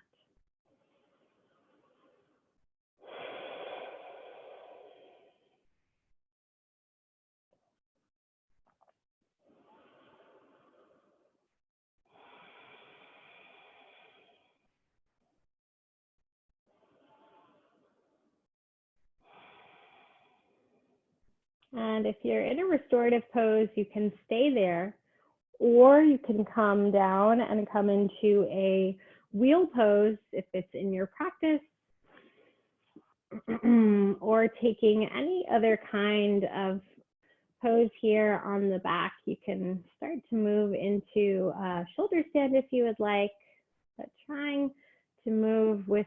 And if you're in a restorative pose, you can stay there, or you can come down and come into a wheel pose if it's in your practice, or taking any other kind of pose here on the back. You can start to move into a shoulder stand if you would like, but trying to move with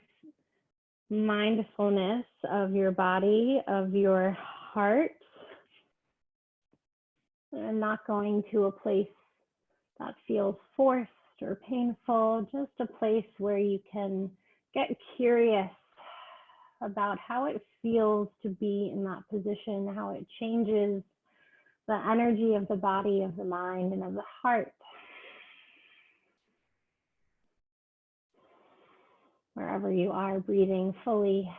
mindfulness of your body, of your heart, and not going to a place that feels forced or painful, just a place where you can get curious about how it feels to be in that position, how it changes the energy of the body, of the mind, and of the heart. Wherever you are, breathing fully.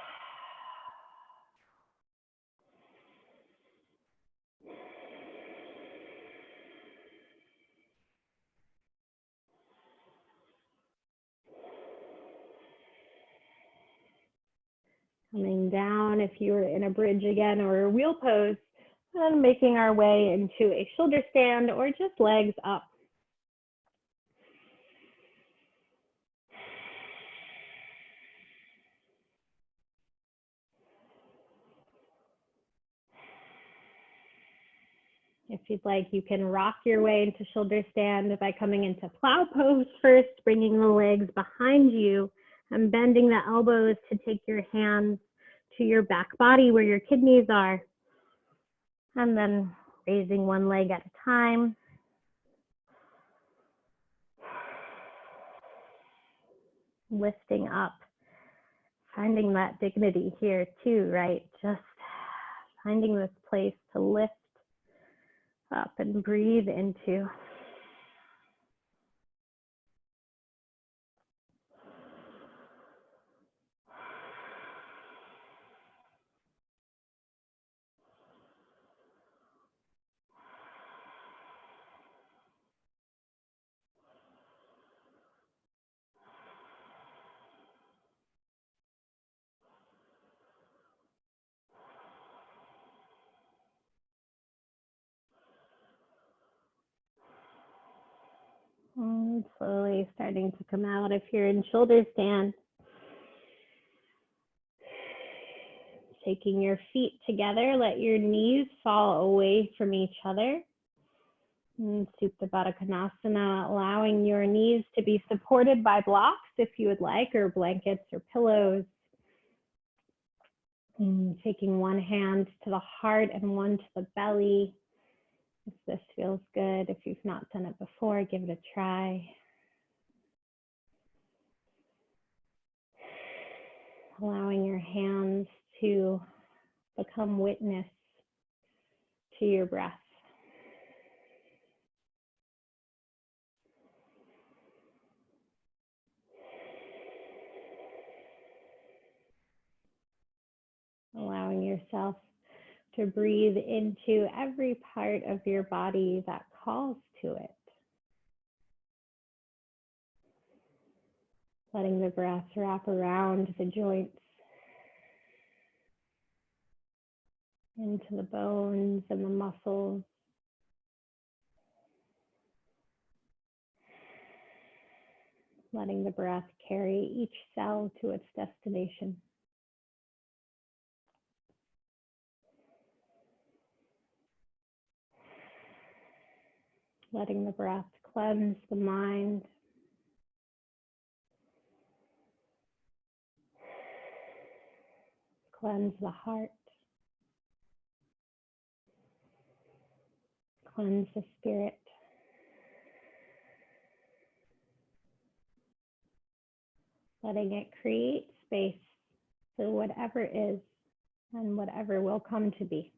Coming down if you're in a bridge again or a wheel pose, and making our way into a shoulder stand or just legs up. If you'd like, you can rock your way into shoulder stand by coming into plow pose first, bringing the legs behind you and bending the elbows to take your hands to your back body where your kidneys are. And then raising one leg at a time. Lifting up, finding that dignity here too, right? Just finding this place to lift up and breathe into. And slowly starting to come out if you're in shoulder stand. Taking your feet together, let your knees fall away from each other. Supta Baddha Konasana, allowing your knees to be supported by blocks if you would like, or blankets or pillows. Taking one hand to the heart and one to the belly. If this feels good, if you've not done it before, give it a try. Allowing your hands to become witness to your breath. Allowing yourself to breathe into every part of your body that calls to it. Letting the breath wrap around the joints, into the bones and the muscles. Letting the breath carry each cell to its destination. Letting the breath cleanse the mind. Cleanse the heart. Cleanse the spirit. Letting it create space for whatever is and whatever will come to be.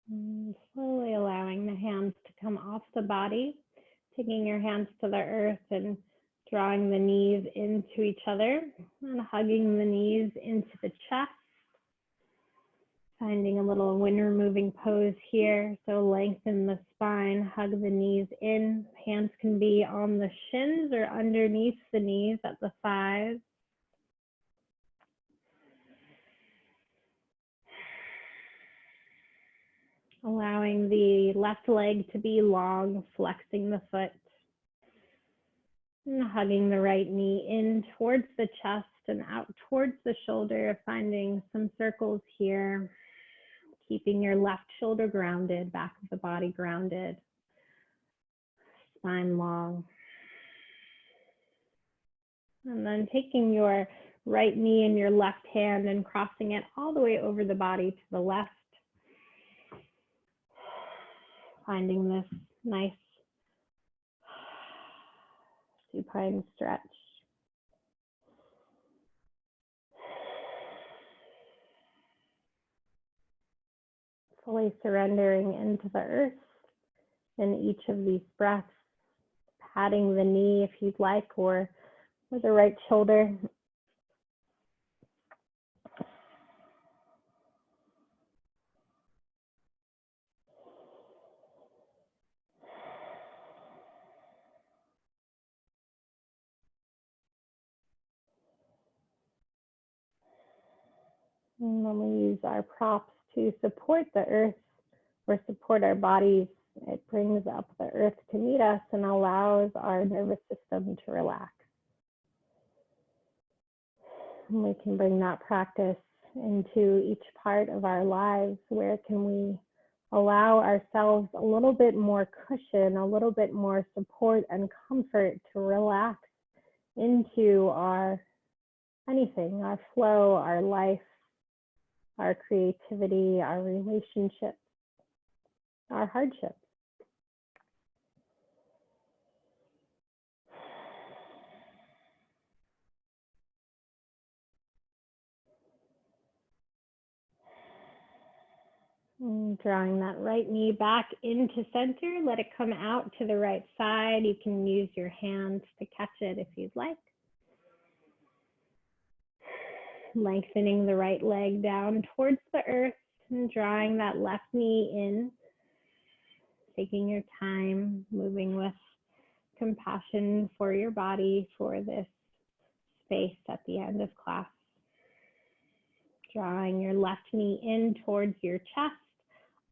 And slowly allowing the hands to come off the body, taking your hands to the earth and drawing the knees into each other and hugging the knees into the chest. Finding a little wind removing pose here. So lengthen the spine, hug the knees in. Hands can be on the shins or underneath the knees at the thighs. Allowing the left leg to be long, flexing the foot. And hugging the right knee in towards the chest and out towards the shoulder, finding some circles here. Keeping your left shoulder grounded, back of the body grounded, spine long. And then taking your right knee in your left hand and crossing it all the way over the body to the left. Finding this nice supine stretch. Fully surrendering into the earth in each of these breaths. Patting the knee if you'd like, or the right shoulder. And when we use our props to support the earth or support our bodies, it brings up the earth to meet us and allows our nervous system to relax. And we can bring that practice into each part of our lives. Where can we allow ourselves a little bit more cushion, a little bit more support and comfort to relax into our anything, our flow, our life, our creativity, our relationships, our hardships. And drawing that right knee back into center, let it come out to the right side. You can use your hands to catch it if you'd like. lengthening the right leg down towards the earth and drawing that left knee in. Taking your time, moving with compassion for your body, for this space at the end of class. Drawing your left knee in towards your chest,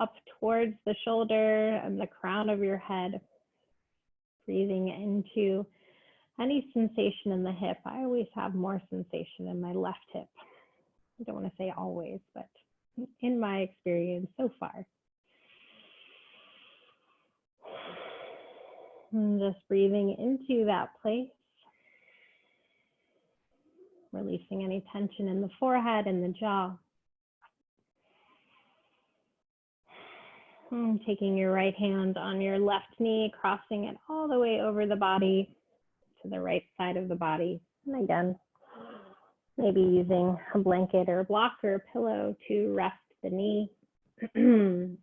up towards the shoulder and the crown of your head. Breathing into any sensation in the hip. I always have more sensation in my left hip. I don't want to say always, but in my experience so far. And just breathing into that place. Releasing any tension in the forehead and the jaw. And taking your right hand on your left knee, crossing it all the way over the body to the right side of the body. And again, maybe using a blanket or a block or a pillow to rest the knee. And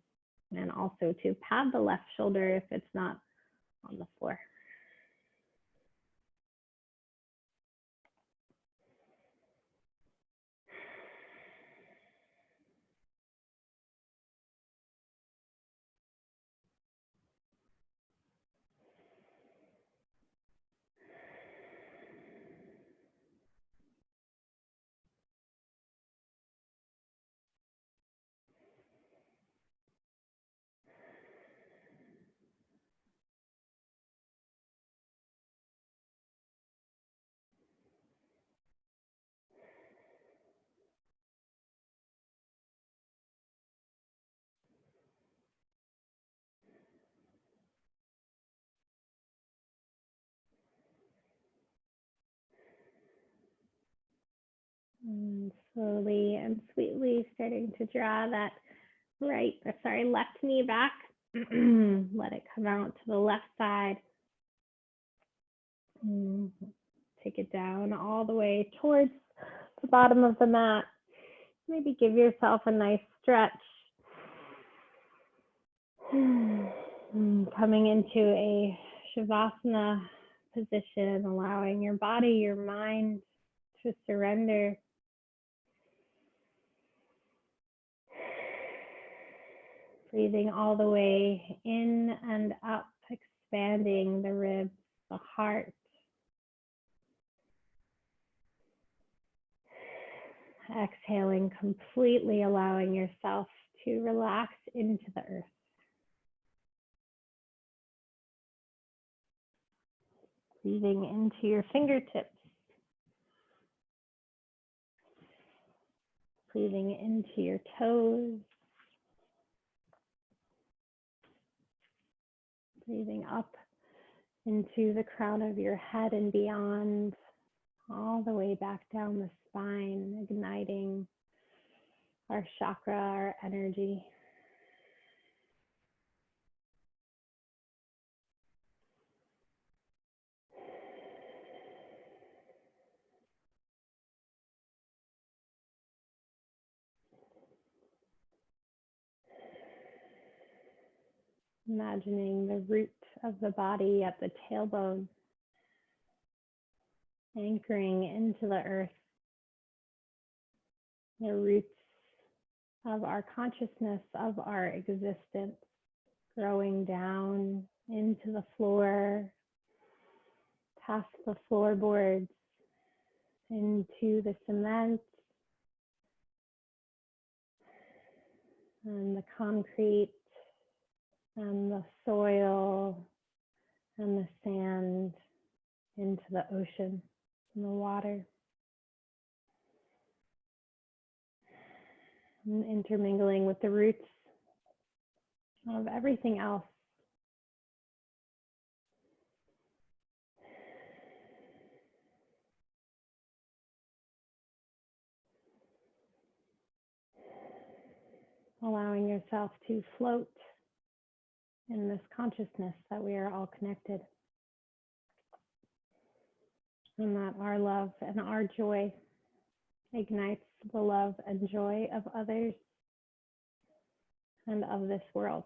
also to pad the left shoulder if it's not on the floor. And slowly and sweetly starting to draw that left knee back. Let it come out to the left side. Take it down all the way towards the bottom of the mat. Maybe give yourself a nice stretch. Coming into a Shavasana position, allowing your body, your mind to surrender. Breathing all the way in and up, expanding the ribs, the heart. Exhaling completely, allowing yourself to relax into the earth. Breathing into your fingertips. Breathing into your toes. Breathing up into the crown of your head and beyond, all the way back down the spine, igniting our chakra, our energy. Imagining the root of the body at the tailbone, anchoring into the earth, the roots of our consciousness, of our existence, growing down into the floor, past the floorboards, into the cement and the concrete and the soil and the sand, into the ocean and the water. And intermingling with the roots of everything else. Allowing yourself to float in this consciousness that we are all connected. And that our love and our joy ignites the love and joy of others and of this world.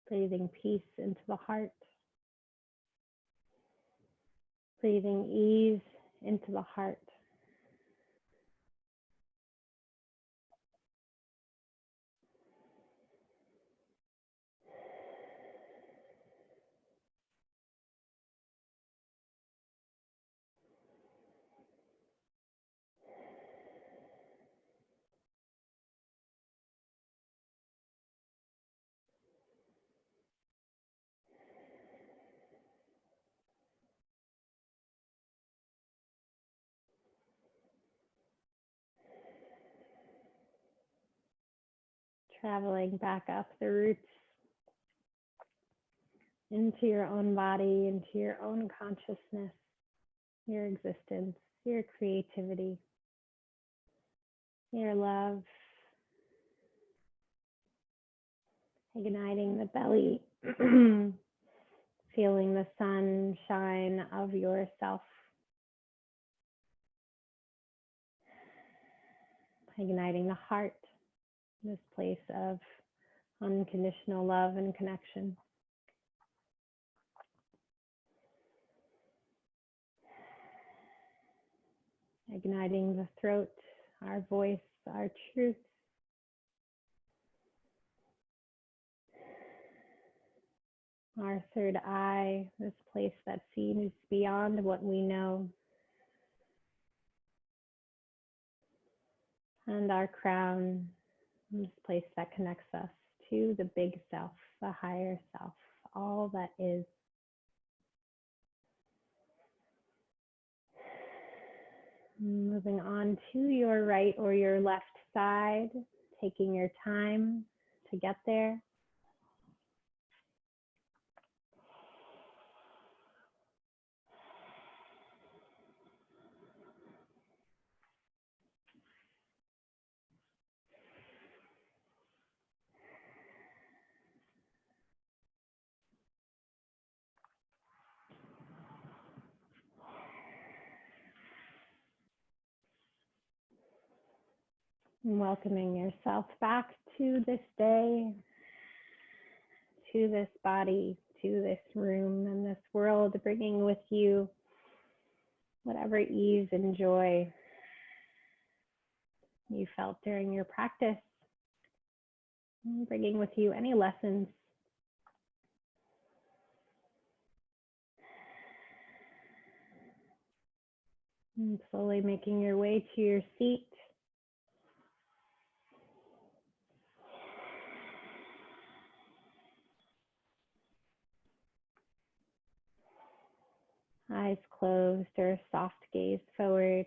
Breathing peace into the heart. Breathing ease into the heart. Traveling back up the roots into your own body, into your own consciousness, your existence, your creativity, your love. Igniting the belly, feeling the sunshine of yourself. Igniting the heart, this place of unconditional love and connection. Igniting the throat, our voice, our truth. Our third eye, this place that sees beyond what we know. And our crown, this place that connects us to the big self, the higher self, all that is. Moving on to your right or your left side, taking your time to get there. And welcoming yourself back to this day, to this body, to this room and this world, bringing with you whatever ease and joy you felt during your practice, and bringing with you any lessons. And slowly making your way to your seat. Eyes closed or soft gaze forward.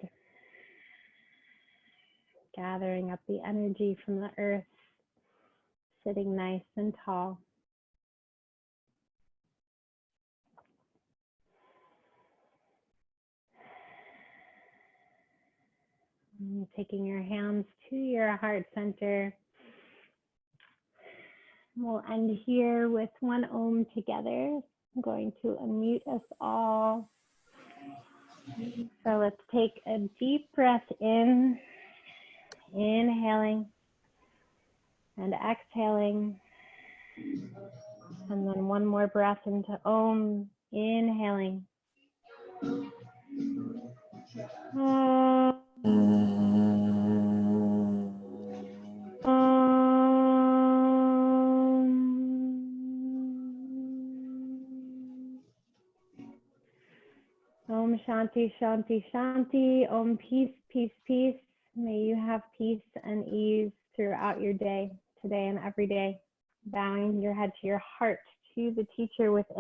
Gathering up the energy from the earth. Sitting nice and tall. And taking your hands to your heart center. We'll end here with one Om together. I'm going to unmute us all. So let's take a deep breath in, inhaling and exhaling. And then one more breath into Om, inhaling. Om. Om Shanti, Shanti, Shanti. Om peace, peace, peace. May you have peace and ease throughout your day, today and every day. Bowing your head to your heart, to the teacher within.